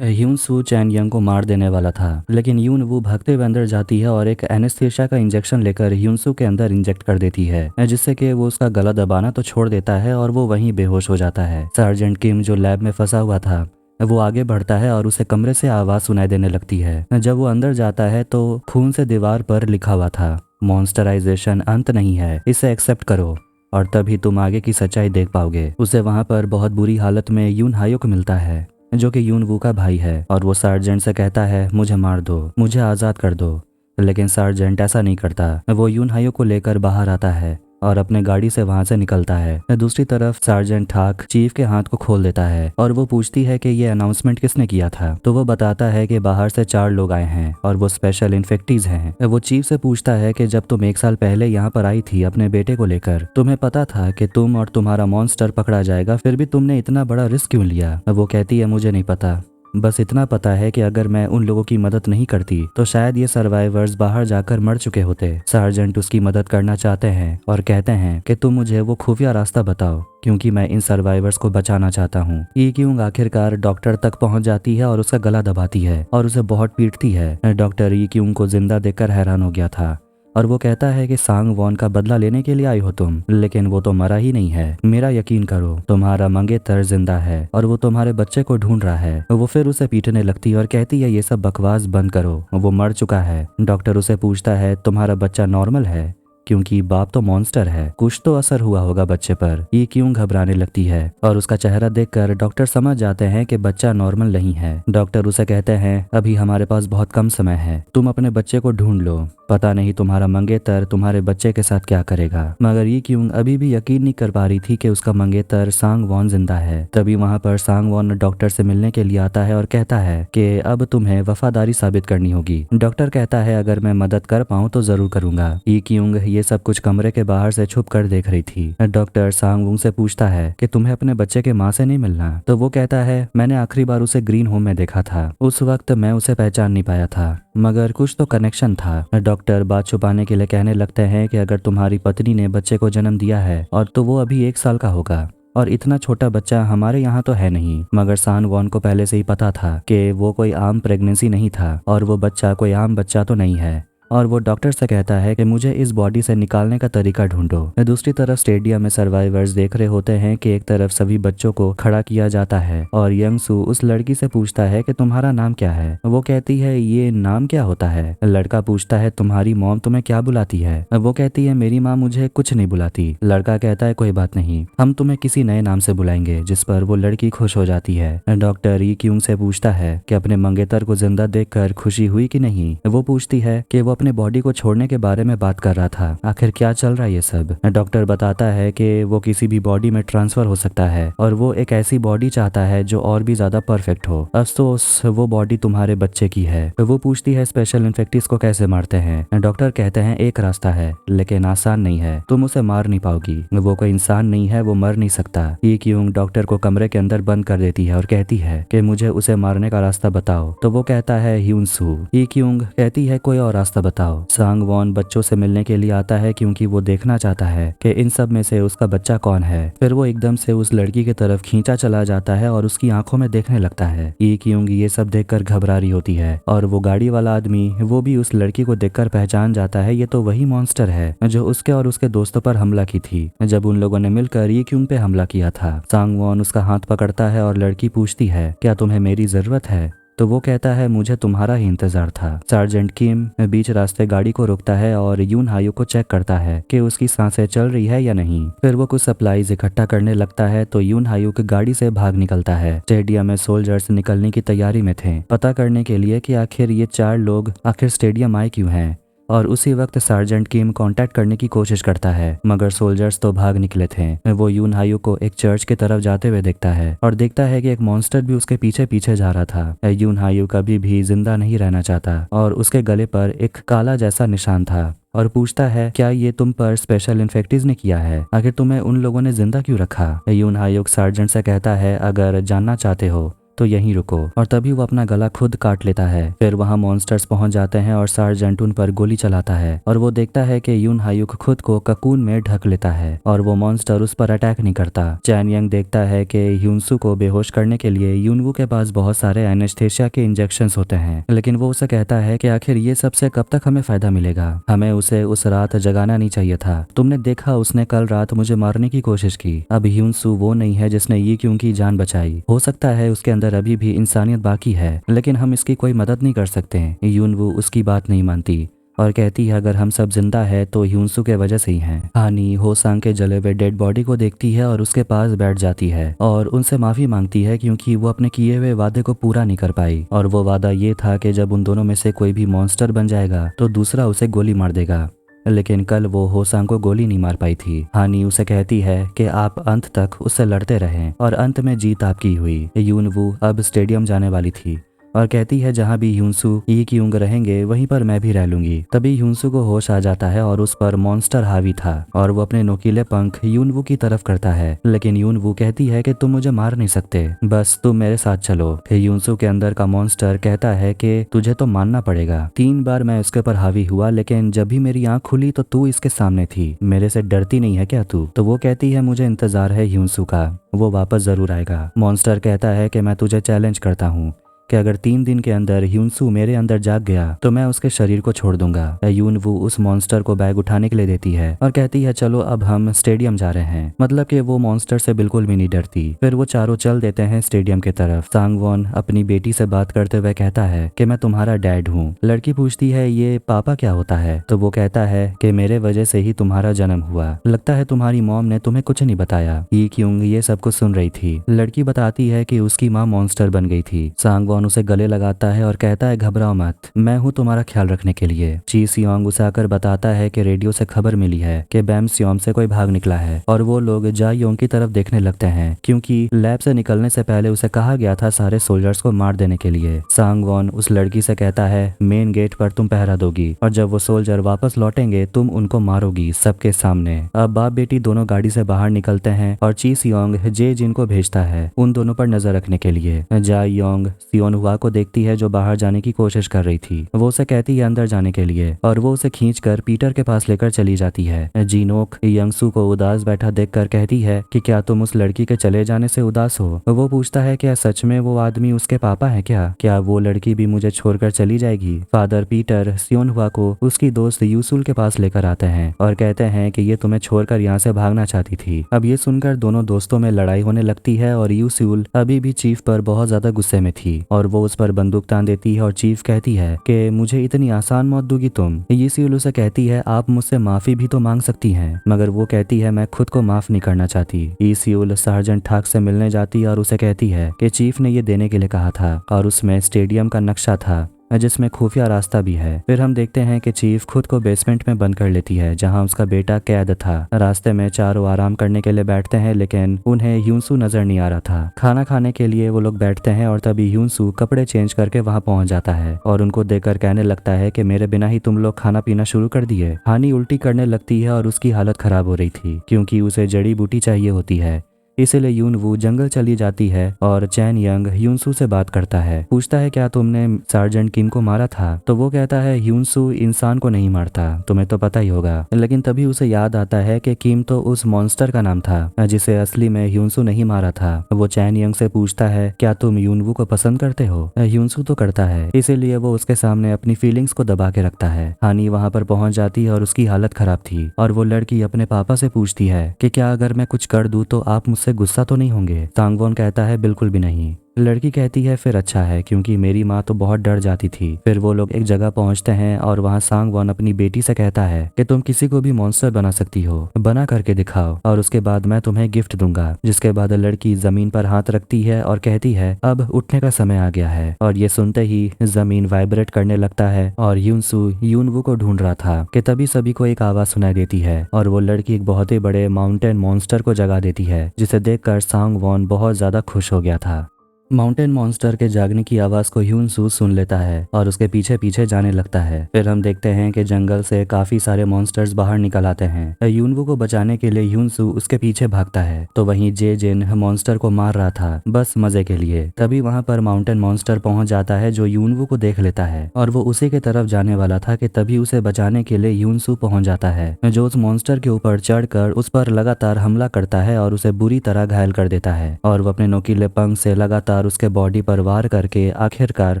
ह्यूनसू चैन यंग को मार देने वाला था, लेकिन यूनवू भागते हुए अंदर जाती है और एक एनेस्थीसिया का इंजेक्शन लेकर ह्यूनसू के अंदर इंजेक्ट कर देती है, जिससे कि वो उसका गला दबाना तो छोड़ देता है और वो वहीं बेहोश हो जाता है। सार्जेंट किम जो लैब में फंसा हुआ था वो आगे बढ़ता है और उसे कमरे से आवाज सुनाई देने लगती है। जब वो अंदर जाता है तो खून से दीवार पर लिखा हुआ था मॉन्स्टराइजेशन अंत नहीं है, इसे एक्सेप्ट करो और तभी तुम आगे की सच्चाई देख पाओगे। उसे वहां पर बहुत बुरी हालत में यून हायो को मिलता है जो कि यूनवू का भाई है और वो सार्जेंट से कहता है मुझे मार दो, मुझे आज़ाद कर दो, लेकिन सार्जेंट ऐसा नहीं करता। वो यून हायो को लेकर बाहर आता है और अपने गाड़ी से वहां से निकलता है। दूसरी तरफ सार्जेंट ठाक चीफ के हाथ को खोल देता है और वो पूछती है कि ये अनाउंसमेंट किसने किया था, तो वो बताता है कि बाहर से 4 लोग आए हैं और वो स्पेशल इन्फेक्टीज हैं। वो चीफ से पूछता है कि जब तुम 1 साल पहले यहाँ पर आई थी अपने बेटे को लेकर, तुम्हें पता था कि तुम और तुम्हारा मॉन्स्टर पकड़ा जाएगा, फिर भी तुमने इतना बड़ा रिस्क क्यों लिया। वो कहती है मुझे नहीं पता, बस इतना पता है कि अगर मैं उन लोगों की मदद नहीं करती तो शायद ये सर्वाइवर्स बाहर जाकर मर चुके होते। सार्जेंट उसकी मदद करना चाहते हैं और कहते हैं कि तुम मुझे वो खुफिया रास्ता बताओ क्योंकि मैं इन सर्वाइवर्स को बचाना चाहता हूँ। ईक्यूंग आखिरकार डॉक्टर तक पहुंच जाती है और उसका गला दबाती है और उसे बहुत पीटती है। डॉक्टर ईक्यूंग को जिंदा देखकर हैरान हो गया था और वो कहता है कि सांग वॉन का बदला लेने के लिए आई हो तुम, लेकिन वो तो मरा ही नहीं है। मेरा यकीन करो, तुम्हारा मंगेतर जिंदा है और वो तुम्हारे बच्चे को ढूंढ रहा है। वो फिर उसे पीटने लगती है और कहती है ये सब बकवास बंद करो, वो मर चुका है। डॉक्टर उसे पूछता है तुम्हारा बच्चा नॉर्मल है, क्योंकि बाप तो मॉन्स्टर है, कुछ तो असर हुआ होगा बच्चे पर। ये क्यों घबराने लगती है और उसका चेहरा देखकर डॉक्टर समझ जाते हैं कि बच्चा नॉर्मल नहीं है। डॉक्टर उसे कहते हैं अभी हमारे पास बहुत कम समय है, तुम अपने बच्चे को ढूंढ लो, पता नहीं तुम्हारा मंगेतर तुम्हारे बच्चे के साथ क्या करेगा। मगर ये क्यों अभी भी यकीन नहीं कर पा रही थी कि उसका मंगेतर सांग वॉन जिंदा है। तभी वहाँ पर सांग वॉन डॉक्टर से मिलने के लिए आता है और कहता है कि अब तुम्हें वफादारी साबित करनी होगी। डॉक्टर कहता है अगर मैं मदद कर पाऊँ तो जरूर करूंगा। ये क्यों ये सब कुछ कमरे के बाहर से छुप कर देख रही थी। डॉक्टर सांग वूंग से पूछता है कि तुम्हें अपने बच्चे के माँ से नहीं मिलना, तो वो कहता है मैंने आखिरी बार उसे ग्रीन होम में देखा था, उस वक्त मैं उसे पहचान नहीं पाया था, मगर कुछ तो कनेक्शन था। डॉक्टर बात छुपाने के लिए कहने लगते हैं कि अगर तुम्हारी पत्नी ने बच्चे को जन्म दिया है और तो वो अभी 1 साल का होगा और इतना छोटा बच्चा हमारे यहाँ तो है नहीं। मगर सान वॉन को पहले से ही पता था कि वो कोई आम प्रेगनेंसी नहीं था और वो बच्चा कोई आम बच्चा तो नहीं है और वो डॉक्टर से कहता है कि मुझे इस बॉडी से निकालने का तरीका ढूंढो। दूसरी तरफ स्टेडियम में सर्वाइवर्स देख रहे होते हैं कि एक तरफ सभी बच्चों को खड़ा किया जाता है और यंग सू उस लड़की से पूछता है कि तुम्हारा नाम क्या है। वो कहती है ये नाम क्या होता है। लड़का पूछता है तुम्हारी मॉम तुम्हें क्या बुलाती है। वो कहती है मेरी माँ मुझे कुछ नहीं बुलाती। लड़का कहता है कोई बात नहीं, हम तुम्हें किसी नए नाम से बुलाएंगे, जिस पर वो लड़की खुश हो जाती है। डॉक्टर ई क्यूंग से पूछता है कि अपने मंगेतर को जिंदा देखकर खुशी हुई कि नहीं। वो पूछती है कि वो अपने बॉडी को छोड़ने के बारे में बात कर रहा था। आखिर क्या चल रहा है ये सब? डॉक्टर बताता है कि वो किसी भी बॉडी में ट्रांसफर हो सकता है और वो एक ऐसी बॉडी चाहता है जो और भी ज्यादा परफेक्ट हो। अफसोस वो बॉडी तुम्हारे बच्चे की है। वो पूछती है स्पेशल इन्फेक्टिस को कैसे मारते हैं? डॉक्टर कहते हैं एक रास्ता है, लेकिन आसान नहीं है, तुम उसे मार नहीं पाओगी। वो कोई इंसान नहीं है, वो मर नहीं सकता। ई क्यूंग डॉक्टर को कमरे के अंदर बंद कर देती है और कहती है कि मुझे उसे मारने का रास्ता बताओ। तो वो कहता है ह्यूनसू। ई क्यूंग कहती है कोई और रास्ता बताओ। सांग वॉन बच्चों से मिलने के लिए आता है क्योंकि वो देखना चाहता है कि इन सब में से उसका बच्चा कौन है। फिर वो एकदम से उस लड़की की तरफ खींचा चला जाता है और उसकी आंखों में देखने लगता है। ई क्यूंग ये सब देखकर घबरा रही होती है और वो गाड़ी वाला आदमी वो भी उस लड़की को देखकर पहचान जाता है ये तो वही मॉन्स्टर है जो उसके और उसके दोस्तों पर हमला की थी जब उन लोगों ने मिलकर ई क्यूंग पे हमला किया था। सांग वॉन उसका हाथ पकड़ता है और लड़की पूछती है क्या तुम्हें मेरी जरूरत है? तो वो कहता है मुझे तुम्हारा ही इंतजार था। सार्जेंट किम बीच रास्ते गाड़ी को रोकता है और यून हायू को चेक करता है कि उसकी सांसें चल रही है या नहीं। फिर वो कुछ सप्लाईज इकट्ठा करने लगता है तो यून हायू की गाड़ी से भाग निकलता है। स्टेडियम में सोल्जर्स निकलने की तैयारी में थे पता करने के लिए कि आखिर ये 4 लोग आखिर स्टेडियम आए क्यों हैं। और उसी वक्त सार्जेंट किम कांटेक्ट करने की कोशिश करता है मगर सोल्जर्स तो भाग निकले थे। वो यून हायू को एक चर्च की तरफ जाते हुए देखता है और देखता है कि एक मॉन्स्टर भी उसके पीछे पीछे जा रहा था। यून हायू कभी भी जिंदा नहीं रहना चाहता और उसके गले पर एक काला जैसा निशान था और पूछता है क्या ये तुम पर स्पेशल इन्फेक्टिस ने किया है? आखिर तुम्हें उन लोगों ने जिंदा क्यों रखा? यून हायू सार्जेंट से कहता है अगर जानना चाहते हो तो यहीं रुको और तभी वो अपना गला खुद काट लेता है। फिर वहां मॉन्स्टर्स पहुंच जाते हैं और सार्जेंट उन पर गोली चलाता है और वो देखता है कि यून हायुक खुद को ककून में ढक लेता है और वो मॉन्स्टर उस पर अटैक नहीं करता। चैन यंग देखता है कि ह्यूनसू को बेहोश करने के लिए यूनवू के पास बहुत सारे एनेस्थेसिया के इंजेक्शंस होते हैं लेकिन वो उसे कहता है कि आखिर ये सबसे कब तक हमें फायदा मिलेगा? हमें उसे उस रात जगाना नहीं चाहिए था। तुमने देखा उसने कल रात मुझे मारने की कोशिश की। अब ह्यूनसू वो नहीं है जिसने ये क्यों की जान बचाई। हो सकता है उसके अंदर अभी भी इंसानियत बाकी है लेकिन हम इसकी कोई मदद नहीं कर सकते। यूनवू उसकी बात नहीं मानती और कहती है अगर हम सब जिंदा है तो ह्यूनसू के वजह से ही हैं। हानी होसांग के जले हुए डेड बॉडी को देखती है और उसके पास बैठ जाती है और उनसे माफी मांगती है क्योंकि वो अपने किए हुए वादे को पूरा नहीं कर पाई और वो वादा ये था कि जब उन दोनों में से कोई भी मॉन्स्टर बन जाएगा तो दूसरा उसे गोली मार देगा। लेकिन कल वो होसांग को गोली नहीं मार पाई थी। हानी उसे कहती है कि आप अंत तक उससे लड़ते रहें और अंत में जीत आपकी हुई। यूनवू अब स्टेडियम जाने वाली थी और कहती है जहाँ भी ह्यूनसू ई क्यूंग रहेंगे वहीं पर मैं भी रह लूंगी। तभी ह्यूनसू को होश आ जाता है और उस पर मॉन्स्टर हावी था और वो अपने नोकीले पंख यूनवू की तरफ करता है लेकिन यूनवू कहती है कि तुम मुझे मार नहीं सकते, बस तुम मेरे साथ चलो। ह्यूनसू के अंदर का मॉन्स्टर कहता है कि तुझे तो मानना पड़ेगा। 3 बार मैं उसके ऊपर हावी हुआ लेकिन जब भी मेरी आंख खुली तो तू इसके सामने थी। मेरे से डरती नहीं है क्या तू? तो वो कहती है मुझे इंतजार है ह्यूनसू का, वो वापस जरूर आएगा। मॉन्स्टर कहता है कि मैं तुझे चैलेंज करता हूँ कि अगर 3 दिन के अंदर ह्यूनसू मेरे अंदर जाग गया तो मैं उसके शरीर को छोड़ दूंगा। यूनवू उस मॉन्स्टर को बैग उठाने के लिए देती है और कहती है चलो अब हम स्टेडियम जा रहे हैं। मतलब कि वो मॉन्स्टर से बिल्कुल भी नहीं डरती। फिर वो चारों चल देते हैं स्टेडियम की तरफ। सांगवॉन अपनी बेटी से बात करते हुए कहता है कि मैं तुम्हारा डैड हूँ। लड़की पूछती है ये पापा क्या होता है? तो वो कहता है कि मेरे वजह से ही तुम्हारा जन्म हुआ। लगता है तुम्हारी मॉम ने तुम्हें कुछ नहीं बताया। ई क्यूंग ये सब कुछ सुन रही थी। लड़की बताती है कि उसकी माँ मॉन्स्टर बन गई थी। सांगवॉन उसे गले लगाता है और कहता है घबराओ मत, मैं हूँ तुम्हारा ख्याल रखने के लिए। ची सियोंग उसे आकर बताता है कि रेडियो से खबर मिली है कि बैम सियोम से कोई भाग निकला है और वो लोग जा योंग की तरफ देखने लगते हैं क्योंकि लैब से निकलने से पहले उसे कहा गया था सारे सोल्जर्स को मार देने के लिए। सांगवॉन उस लड़की से कहता है मेन गेट पर तुम पहरा दोगी और जब वो सोल्जर वापस लौटेंगे तुम उनको मारोगी सबके सामने। अब बाप बेटी दोनों गाड़ी से बाहर निकलते हैं और ची सियोंग जे जिन को भेजता है उन दोनों पर नजर रखने के लिए। जा योंग सियोन हुआ को देखती है जो बाहर जाने की कोशिश कर रही थी। वो उसे कहती है अंदर जाने के लिए और वो उसे खींचकर पीटर के पास लेकर चली जाती है। जीनोक यंगसू को उदास बैठा देखकर कहती है कि क्या तुम उस लड़की के चले जाने से उदास हो? वो पूछता है क्या सच में वो आदमी उसके पापा है क्या वो लड़की भी मुझे छोड़कर चली जाएगी? फादर पीटर सियोन हुआ को उसकी दोस्त यूसुल के पास लेकर आते हैं और कहते हैं कि ये तुम्हें छोड़कर यहाँ से भागना चाहती थी। अब ये सुनकर दोनों दोस्तों में लड़ाई होने लगती है और यूसुल अभी भी चीफ पर बहुत ज्यादा गुस्से में थी और वो उस पर बंदूक तान देती है और चीफ कहती है कि मुझे इतनी आसान मौत दोगी तुम? यूसुल उसे कहती है आप मुझसे माफी भी तो मांग सकती हैं, मगर वो कहती है मैं खुद को माफ नहीं करना चाहती। यूसुल सार्जेंट ठाक से मिलने जाती है और उसे कहती है कि चीफ ने ये देने के लिए कहा था और उसमें स्टेडियम का नक्शा था जिसमें खुफिया रास्ता भी है। फिर हम देखते हैं कि चीफ खुद को बेसमेंट में बंद कर लेती है जहाँ उसका बेटा कैद था। रास्ते में चारों आराम करने के लिए बैठते हैं लेकिन उन्हें यूनसू नजर नहीं आ रहा था। खाना खाने के लिए वो लोग बैठते हैं और तभी यूनसू कपड़े चेंज करके वहाँ पहुंच जाता है और उनको देखकर कहने लगता है कि मेरे बिना ही तुम लोग खाना पीना शुरू कर दिए। हानी उल्टी करने लगती है और उसकी हालत खराब हो रही थी क्योंकि उसे जड़ी बूटी चाहिए होती है। इसीलिए यून वू जंगल चली जाती है और चैन यंग यूनसू से बात करता है। पूछता है क्या तुमने सार्जेंट किम को मारा था? तो वो कहता है यूनसू इंसान को नहीं मारता, तुम्हें तो पता ही होगा। लेकिन तभी उसे याद आता है कि किम तो उस मॉन्स्टर का नाम था जिसे असली में यूनसू नहीं मारा था। वो चैन यंग से पूछता है क्या तुम यूनवू को पसंद करते हो? यूनसू तो करता है, इसीलिए वो उसके सामने अपनी फीलिंग्स को दबा के रखता है। हानी वहाँ पर पहुंच जाती है और उसकी हालत खराब थी और वो लड़की अपने पापा से पूछती है कि क्या अगर मैं कुछ कर दूं तो आप मुझसे गुस्सा तो नहीं होंगे? सांगवॉन कहता है बिल्कुल भी नहीं। लड़की कहती है फिर अच्छा है क्योंकि मेरी माँ तो बहुत डर जाती थी। फिर वो लोग एक जगह पहुंचते हैं और वहाँ सांगवॉन अपनी बेटी से कहता है कि तुम किसी को भी मॉन्स्टर बना सकती हो, बना करके दिखाओ और उसके बाद मैं तुम्हें गिफ्ट दूंगा। जिसके बाद लड़की जमीन पर हाथ रखती है और कहती है अब उठने का समय आ गया है। और ये सुनते ही जमीन वाइब्रेट करने लगता है और यूनसू यूनवू को ढूंढ रहा था कि तभी सभी को एक आवाज सुनाई देती है और वो लड़की एक बहुत ही बड़े माउंटेन मॉन्स्टर को जगा देती है जिसे देखकर सांगवॉन बहुत ज्यादा खुश हो गया था। माउंटेन मॉन्स्टर के जागने की आवाज को यूनसू सुन लेता है और उसके पीछे पीछे जाने लगता है। फिर हम देखते हैं कि जंगल से काफी सारे मॉन्स्टर्स बाहर निकल आते हैं। यूनवू को बचाने के लिए यूनसू उसके पीछे भागता है तो वहीं जे जिन मॉन्स्टर को मार रहा था बस मजे के लिए। तभी वहां पर माउंटेन मॉन्स्टर पहुंच जाता है जो यूनवू को देख लेता है और वो उसी के तरफ जाने वाला था कि तभी उसे बचाने के लिए यूनसू पहुंच जाता है जो उस मॉन्स्टर के ऊपर चढ़कर उस पर लगातार हमला करता है और उसे बुरी तरह घायल कर देता है और वो अपने नोकीले पंख से लगातार उसके बॉडी पर वार करके आखिरकार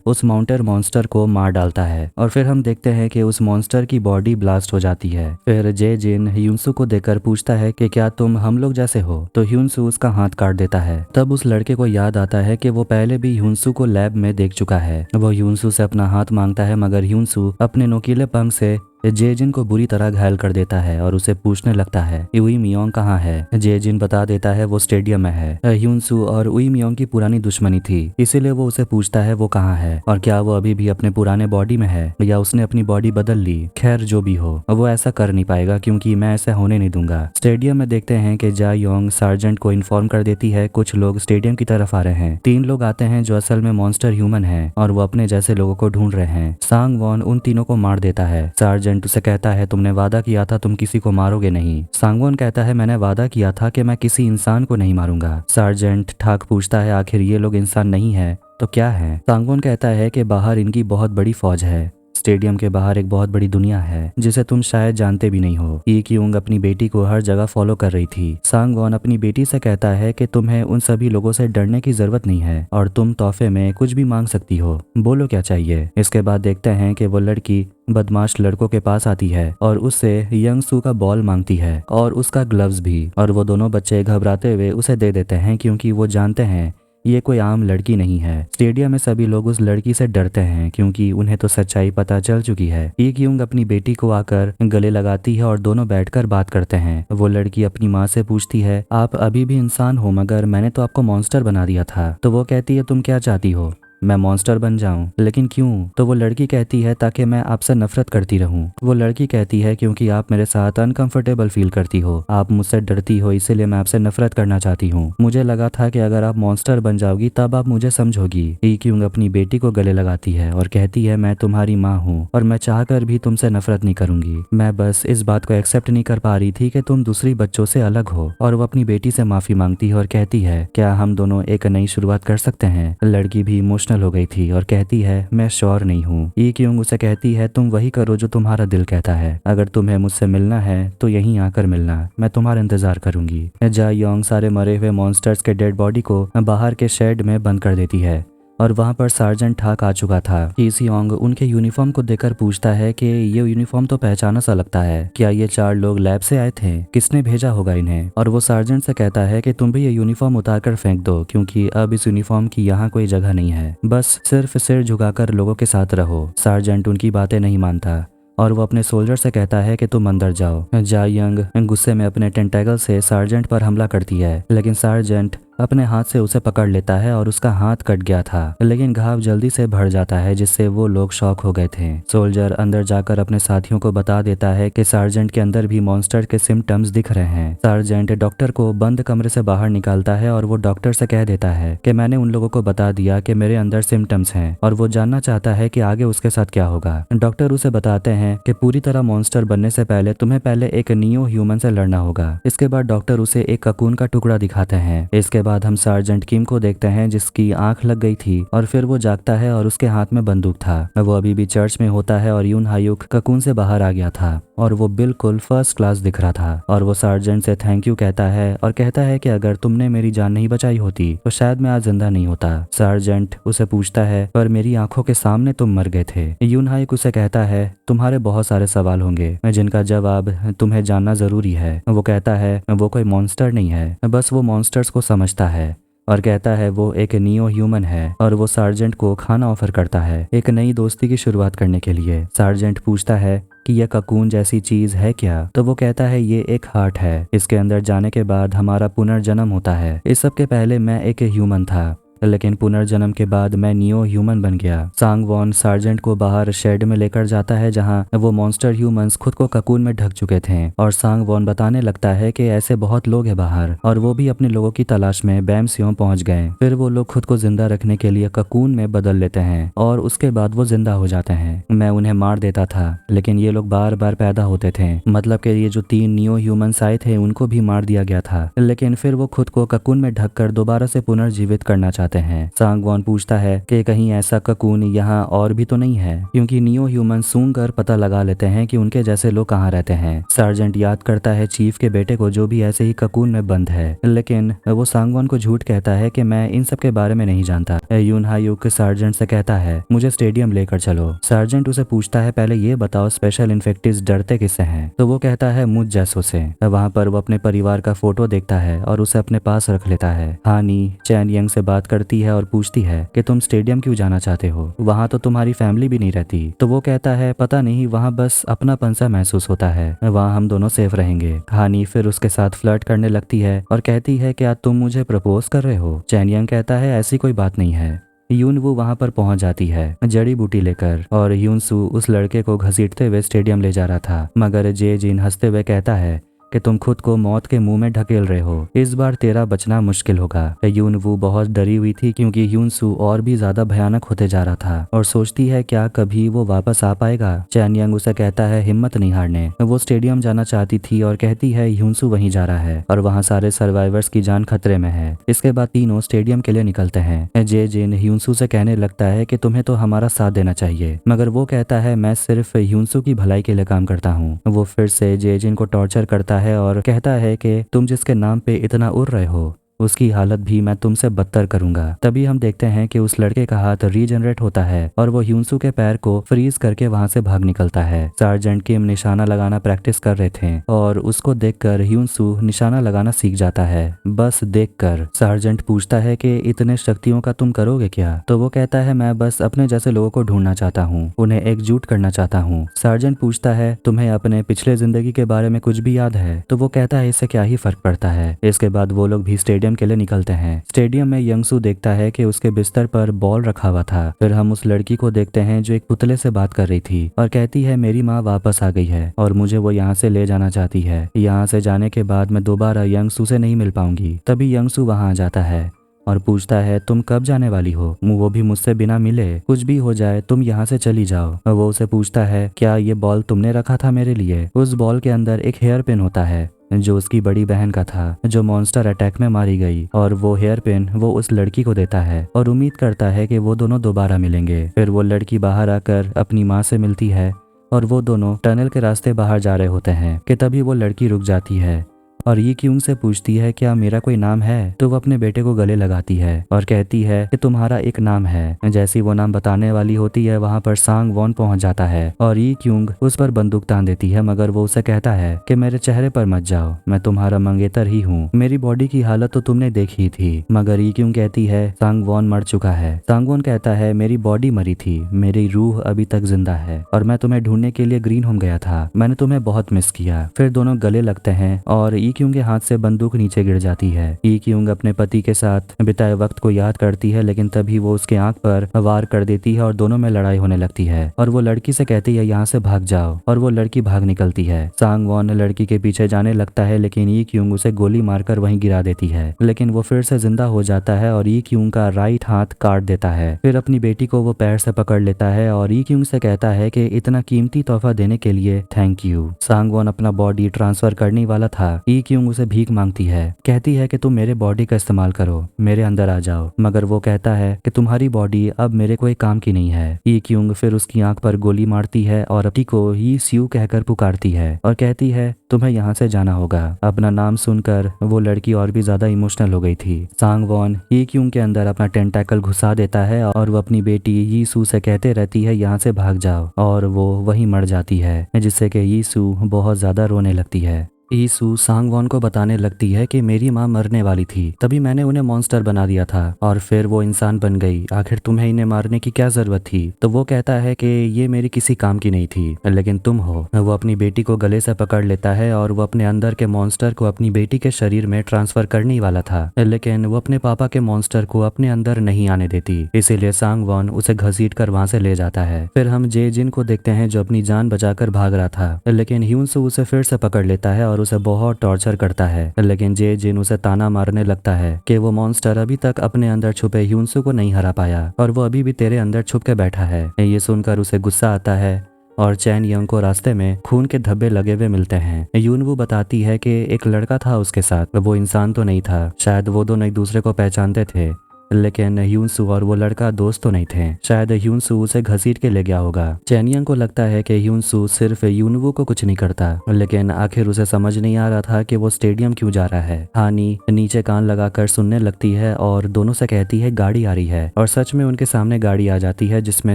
उस माउंटेन मॉन्स्टर को मार डालता है। और फिर हम देखते हैं कि उस मॉन्स्टर की बॉडी ब्लास्ट हो जाती है। फिर जे जिन यूनसू को देखकर पूछता है कि क्या तुम हम लोग जैसे हो? तो यूनसू उसका हाथ काट देता है। तब उस लड़के को याद आता है कि वो पहले भी यूनसू को लैब में देख चुका है। वो यूनसू से अपना हाथ मांगता है मगर यूनसू अपने नोकीले पंख से जेजिन को बुरी तरह घायल कर देता है और उसे पूछने लगता है उई मियोंग कहाँ है? जेजिन बता देता है वो स्टेडियम में है। यूनसू और उई मियोंग की पुरानी दुश्मनी थी इसीलिए वो उसे पूछता है वो कहाँ है और क्या वो अभी भी अपने पुराने बॉडी में है या उसने अपनी बॉडी बदल ली। खैर जो भी हो वो ऐसा कर नहीं पाएगा क्योंकि मैं ऐसा होने नहीं दूंगा। स्टेडियम में देखते हैं कि जा योंग सार्जेंट को इन्फॉर्म कर देती है कुछ लोग स्टेडियम की तरफ आ रहे हैं। 3 लोग आते हैं जो असल में मॉन्स्टर ह्यूमन है और वो अपने जैसे लोगों को ढूंढ रहे हैं। सांगवॉन उन तीनों को मार देता है। सार्जेंट उसे कहता है तुमने वादा किया था तुम किसी को मारोगे नहीं। सांगवॉन कहता है मैंने वादा किया था कि मैं किसी इंसान को नहीं मारूंगा। सार्जेंट ठाक पूछता है आखिर ये लोग इंसान नहीं है तो क्या है? सांगवॉन कहता है कि बाहर इनकी बहुत बड़ी फौज है। स्टेडियम के बाहर एक बहुत बड़ी दुनिया है जिसे तुम शायद जानते भी नहीं हो। ई क्यूंग अपनी बेटी को हर जगह फॉलो कर रही थी। सांगवॉन अपनी बेटी से कहता है कि तुम्हें उन सभी लोगों से डरने की जरूरत नहीं है और तुम तोहफे में कुछ भी मांग सकती हो, बोलो क्या चाहिए। इसके बाद देखते हैं कि वो लड़की बदमाश लड़कों के पास आती है और उससे यंग सू का बॉल मांगती है और उसका ग्लव्स भी और वो दोनों बच्चे घबराते हुए उसे दे देते हैं क्योंकि वो जानते हैं ये कोई आम लड़की नहीं है। स्टेडियम में सभी लोग उस लड़की से डरते हैं क्योंकि उन्हें तो सच्चाई पता चल चुकी है। ई क्यूंग अपनी बेटी को आकर गले लगाती है और दोनों बैठकर बात करते हैं। वो लड़की अपनी माँ से पूछती है आप अभी भी इंसान हो मगर मैंने तो आपको मॉन्स्टर बना दिया था। तो वो कहती है तुम क्या चाहती हो? मैं मॉन्स्टर बन जाऊं? लेकिन क्यों? तो वो लड़की कहती है ताकि मैं आपसे नफरत करती रहूं। वो लड़की कहती है क्योंकि आप मेरे साथ अनकंफर्टेबल फील करती हो, आप मुझसे डरती हो, इसीलिए मैं आपसे नफरत करना चाहती हूँ। मुझे लगा था कि अगर आप मॉन्स्टर बन जाओगी तब आप मुझे समझोगी। ई क्यूंग अपनी बेटी को गले लगाती है और कहती है मैं तुम्हारी माँ हूँ और मैं चाहकर भी तुमसे नफरत नहीं करूंगी। मैं बस इस बात को एक्सेप्ट नहीं कर पा रही थी कि तुम दूसरी बच्चों से अलग हो। और वो अपनी बेटी से माफी मांगती है और कहती है क्या हम दोनों एक नई शुरुआत कर सकते हैं? लड़की भी इमोशनल हो गई थी और कहती है मैं श्योर नहीं हूँ। ई क्यूंग उसे कहती है तुम वही करो जो तुम्हारा दिल कहता है। अगर तुम्हें मुझसे मिलना है तो यहीं आकर मिलना, मैं तुम्हारा इंतजार करूंगी। जा योंग सारे मरे हुए मॉन्स्टर्स के डेड बॉडी को बाहर के शेड में बंद कर देती है और वहां पर सार्जेंट ठाक आ चुका था। ई सियोंग उनके यूनिफॉर्म को देखकर पूछता है कि ये यूनिफॉर्म तो पहचाना सा लगता है, क्या ये 4 लोग लैब से आए थे? किसने भेजा होगा इन्हें? और वो सार्जेंट से कहता है कि तुम भी ये यूनिफॉर्म उतार कर फेंक दो क्योंकि अब इस यूनिफॉर्म की यहाँ कोई जगह नहीं है, बस सिर्फ सिर झुकाकर लोगों के साथ रहो। सार्जेंट उनकी बातें नहीं मानता और वो अपने सोल्जर से कहता है कि तुम अंदर जाओ। जा यंग गुस्से में अपने टेंटेकल से सार्जेंट पर हमला करती है लेकिन सार्जेंट अपने हाथ से उसे पकड़ लेता है और उसका हाथ कट गया था, लेकिन घाव जल्दी से भर जाता है जिससे वो लोग शॉक हो गए थे। सोल्जर अंदर जाकर अपने साथियों को बता देता है कि सार्जेंट के अंदर भी मॉन्स्टर के सिम्टम्स दिख रहे हैं। सार्जेंट डॉक्टर को बंद कमरे से बाहर निकालता है और वो डॉक्टर से कह देता है कि मैंने उन लोगों को बता दिया कि मेरे अंदर सिम्टम्स हैं और वो जानना चाहता है कि आगे उसके साथ क्या होगा। डॉक्टर उसे बताते हैं कि पूरी तरह मॉन्स्टर बनने से पहले तुम्हें पहले एक नियो ह्यूमन से लड़ना होगा। इसके बाद डॉक्टर उसे एक ककून का टुकड़ा दिखाते हैं। इसके बाद हम सार्जेंट किम को देखते हैं जिसकी आंख लग गई थी और फिर वो जागता है और उसके हाथ में बंदूक था। वो अभी भी चर्च में होता है और यून हायुक ककून से बाहर आ गया था और वो बिल्कुल फर्स्ट क्लास दिख रहा था और वो सार्जेंट से थैंक यू कहता है और कहता है कि अगर तुमने मेरी जान नहीं बचाई होती तो शायद मैं आज जिंदा नहीं होता। सार्जेंट उसे पूछता है पर मेरी आंखों के सामने तुम मर गए थे। यून हायुक उसे कहता है तुम्हारे बहुत सारे सवाल होंगे जिनका जवाब तुम्हें जानना जरूरी है। वो कहता है वो कोई मॉन्स्टर नहीं है, बस वो मॉन्स्टर्स को समझता है और कहता है वो एक नियो ह्यूमन है और वो सार्जेंट को खाना ऑफर करता है एक नई दोस्ती की शुरुआत करने के लिए। सार्जेंट पूछता है कि यह ककून जैसी चीज है क्या, तो वो कहता है ये एक हार्ट है, इसके अंदर जाने के बाद हमारा पुनर्जन्म होता है। इस सब के पहले मैं एक ह्यूमन था लेकिन पुनर्जन्म के बाद मैं नियो ह्यूमन बन गया। सांग वॉन सार्जेंट को बाहर शेड में लेकर जाता है जहां वो मॉन्स्टर ह्यूमंस खुद को ककून में ढक चुके थे और सांग वॉन बताने लगता है कि ऐसे बहुत लोग हैं बाहर और वो भी अपने लोगों की तलाश में बैम्सियों पहुंच गए। फिर वो लोग खुद को जिंदा रखने के लिए ककून में बदल लेते हैं और उसके बाद वो जिंदा हो जाते हैं। मैं उन्हें मार देता था लेकिन ये लोग बार बार पैदा होते थे, मतलब कि ये जो 3 नियो ह्यूमंस आए थे उनको भी मार दिया गया था, लेकिन फिर वो खुद को ककून में ढककर दोबारा से पुनर्जीवित करना चाहते हैं। सांग वॉन पूछता है कि कहीं ऐसा ककून यहाँ और भी तो नहीं है, क्योंकि नियो ह्यूमन सूंघ कर पता लगा लेते हैं कि उनके जैसे लोग कहाँ रहते हैं। सार्जेंट याद करता है चीफ के बेटे को जो भी ऐसे ही ककून में बंद है, लेकिन वो सांग वॉन को झूठ कहता है कि मैं इन सब के बारे में नहीं जानता। यून हायुक सार्जेंट से कहता है मुझे स्टेडियम लेकर चलो। सार्जेंट उसे पूछता है पहले ये बताओ स्पेशल इन्फेक्टिव्स डरते किससे हैं, तो वो कहता है मुझ जैसों से। वहाँ पर वो अपने परिवार का फोटो देखता है और उसे अपने पास रख लेता है। हानी चैन यंग से बात करती है और पूछती है कि तुम स्टेडियम क्यों जाना चाहते हो, वहाँ तो तुम्हारी फैमिली भी नहीं रहती। तो वो कहता है पता नहीं, वहाँ बस अपनापन सा महसूस होता है, वहाँ हम दोनों सेफ रहेंगे। हानी फिर उसके साथ फ्लर्ट करने लगती है और कहती है क्या तुम मुझे प्रपोज कर रहे हो। चैन यंग कहता है ऐसी कोई बात नहीं है। यून वू वहाँ पर पहुंच जाती है जड़ी बूटी लेकर और यून सू उस लड़के को घसीटते हुए स्टेडियम ले जा रहा था, मगर जे जिन हंसते हुए कहता है कि तुम खुद को मौत के मुंह में ढकेल रहे हो, इस बार तेरा बचना मुश्किल होगा। यून वू बहुत डरी हुई थी क्योंकि यून सू और भी ज्यादा भयानक होते जा रहा था और सोचती है क्या कभी वो वापस आ पाएगा। चैन यंग उसे कहता है हिम्मत नहीं हारने। वो स्टेडियम जाना चाहती थी और कहती है यूनसू वहीं जा रहा है और वहाँ सारे सर्वाइवर्स की जान खतरे में है। इसके बाद तीनों स्टेडियम के लिए निकलते हैं। जे जिन यूनसू से कहने लगता है कि तुम्हें तो हमारा साथ देना चाहिए, मगर वो कहता है मैं सिर्फ यूनसू की भलाई के लिए काम करता हूँ। वो फिर से जे जिन को टॉर्चर करता है और कहता है कि तुम जिसके नाम पे इतना उड़ रहे हो उसकी हालत भी मैं तुमसे बदतर करूंगा। तभी हम देखते हैं कि उस लड़के का हाथ रीजनरेट होता है और वो ह्यूनसू के पैर को फ्रीज करके वहां से भाग निकलता है। सार्जेंट किम निशाना लगाना प्रैक्टिस कर रहे थे और उसको देखकर ह्यूनसू निशाना लगाना सीख जाता है, बस देखकर। सार्जेंट पूछता है कि इतने शक्तियों का तुम करोगे क्या, तो वो कहता है मैं बस अपने जैसे लोगों को ढूंढना चाहता हूँ, उन्हें एकजुट करना चाहता हूँ। सार्जेंट पूछता है तुम्हें अपने पिछले जिंदगी के बारे में कुछ भी याद है, तो वो कहता है इससे क्या ही फर्क पड़ता है। इसके बाद वो लोग भी स्टेडियम के लिए निकलते हैं। स्टेडियम में यंगसू देखता है कि उसके बिस्तर पर बॉल रखा हुआ था। फिर हम उस लड़की को देखते हैं जो एक पुतले से बात कर रही थी और कहती है मेरी माँ वापस आ गई है और मुझे वो यहाँ से ले जाना चाहती है। यहाँ से जाने के बाद मैं दोबारा यंगसू से नहीं मिल पाऊंगी। तभी यंगसू वहाँ आ जाता है और पूछता है तुम कब जाने वाली हो, वो भी मुझसे बिना मिले, कुछ भी हो जाए तुम यहाँ से चली जाओ। वो उसे पूछता है क्या ये बॉल तुमने रखा था मेरे लिए। उस बॉल के अंदर एक हेयर पिन होता है जो उसकी बड़ी बहन का था जो मॉन्स्टर अटैक में मारी गई, और वो हेयर पिन वो उस लड़की को देता है और उम्मीद करता है कि वो दोनों दोबारा मिलेंगे। फिर वो लड़की बाहर आकर अपनी माँ से मिलती है और वो दोनों टनल के रास्ते बाहर जा रहे होते हैं कि तभी वो लड़की रुक जाती है और ये क्यूंग से पूछती है क्या मेरा कोई नाम है। तो वो अपने बेटे को गले लगाती है और कहती है कि तुम्हारा एक नाम है। जैसी वो नाम बताने वाली होती है वहाँ पर सांग वॉन पहुँच जाता है और ये क्यूंग उस पर बंदूक तान देती है, मगर वो उसे कहता है कि मेरे चेहरे पर मत जाओ, मैं तुम्हारा मंगेतर ही हूँ, मेरी बॉडी की हालत तो तुमने देखी थी। मगर ये क्यूंग कहती है सांग वॉन मर चुका है। सांग वॉन कहता है मेरी बॉडी मरी थी, मेरी रूह अभी तक जिंदा है और मैं तुम्हें ढूंढने के लिए ग्रीन होम गया था, मैंने तुम्हें बहुत मिस किया। फिर दोनों गले लगते हैं और ई क्यूंग के हाथ से बंदूक नीचे गिर जाती है। ई क्यूंग अपने पति के साथ बिताए वक्त को याद करती है, लेकिन तभी वो उसके आंख पर वार कर देती है और दोनों में लड़ाई होने लगती है और वो लड़की से कहती है यहाँ से भाग जाओ, और वो लड़की भाग निकलती है। सांग वॉन लड़की के पीछे जाने लगता है, लेकिन ई क्यूंग उसे गोली मारकर वहीं गिरा देती है, लेकिन वो फिर से जिंदा हो जाता है और ई क्यूंग का राइट हाथ काट देता है। फिर अपनी बेटी को वो पैर से पकड़ लेता है और ई क्यूंग से कहता है कि इतना कीमती तोहफा देने के लिए थैंक यू। सांग वॉन अपना बॉडी ट्रांसफर करने वाला था। ई क्यूंग उसे भीख मांगती है, कहती है कि तुम मेरे बॉडी का इस्तेमाल करो, मेरे अंदर आ जाओ, मगर वो कहता है कि तुम्हारी बॉडी अब मेरे कोई काम की नहीं है। ई क्यूंग फिर उसकी आंख पर गोली मारती है और अपनी को ही स्यू कहकर पुकारती है और कहती है तुम्हें यहाँ से जाना होगा। अपना नाम सुनकर वो लड़की और भी ज्यादा इमोशनल हो गई थी। सांग वॉन ई क्यूंग के अंदर अपना टेंटाकल घुसा देता है और वो अपनी बेटी यीशु से कहते रहती है यहाँ से भाग जाओ, और वो वहीं मर जाती है, जिससे कि यीशु बहुत ज्यादा रोने लगती है। यीशु सांग वॉन को बताने लगती है कि मेरी माँ मरने वाली थी, तभी मैंने उन्हें मॉन्स्टर बना दिया था और फिर वो इंसान बन गई, आखिर तुम्हें इन्हें मारने की क्या जरूरत थी। तो वो कहता है कि ये मेरी किसी काम की नहीं थी, लेकिन तुम हो। वो अपनी बेटी को गले से पकड़ लेता है और वो अपने अंदर के मॉन्स्टर को अपनी बेटी के शरीर में ट्रांसफर करने वाला था, लेकिन वो अपने पापा के मॉन्स्टर को अपने अंदर नहीं आने देती, इसीलिए सांग वॉन उसे घसीट कर वहां से ले जाता है। फिर हम जे जिन को देखते हैं जो अपनी जान बचाकर भाग रहा था, लेकिन ह्यूनसू उसे फिर से पकड़ लेता है और उसे बहुत टॉर्चर करता है, लेकिन जे जिन उसे ताना मारने लगता है कि वो मॉन्स्टर अभी तक अपने अंदर छुपे ह्यूनसू को नहीं हरा पाया और वो अभी भी तेरे अंदर छुप के बैठा है। ये सुनकर उसे गुस्सा आता है और चैन यंग को रास्ते में खून के धब्बे लगे हुए मिलते हैं। यूनवू बताती है कि एक लड़का था उसके साथ, वो इंसान तो नहीं था, शायद वो दोनों एक दूसरे को पहचानते थे, लेकिन ह्यूनसू और वो लड़का दोस्त तो नहीं थे, शायद ह्यूनसू उसे घसीट के ले गया होगा। चैनियंग को लगता है कि ह्यूनसू सिर्फ यूनवू को कुछ नहीं करता, लेकिन आखिर उसे समझ नहीं आ रहा था कि वो स्टेडियम क्यों जा रहा है। हानी नीचे कान लगाकर सुनने लगती है और दोनों से कहती है गाड़ी आ रही है, और सच में उनके सामने गाड़ी आ जाती है जिसमें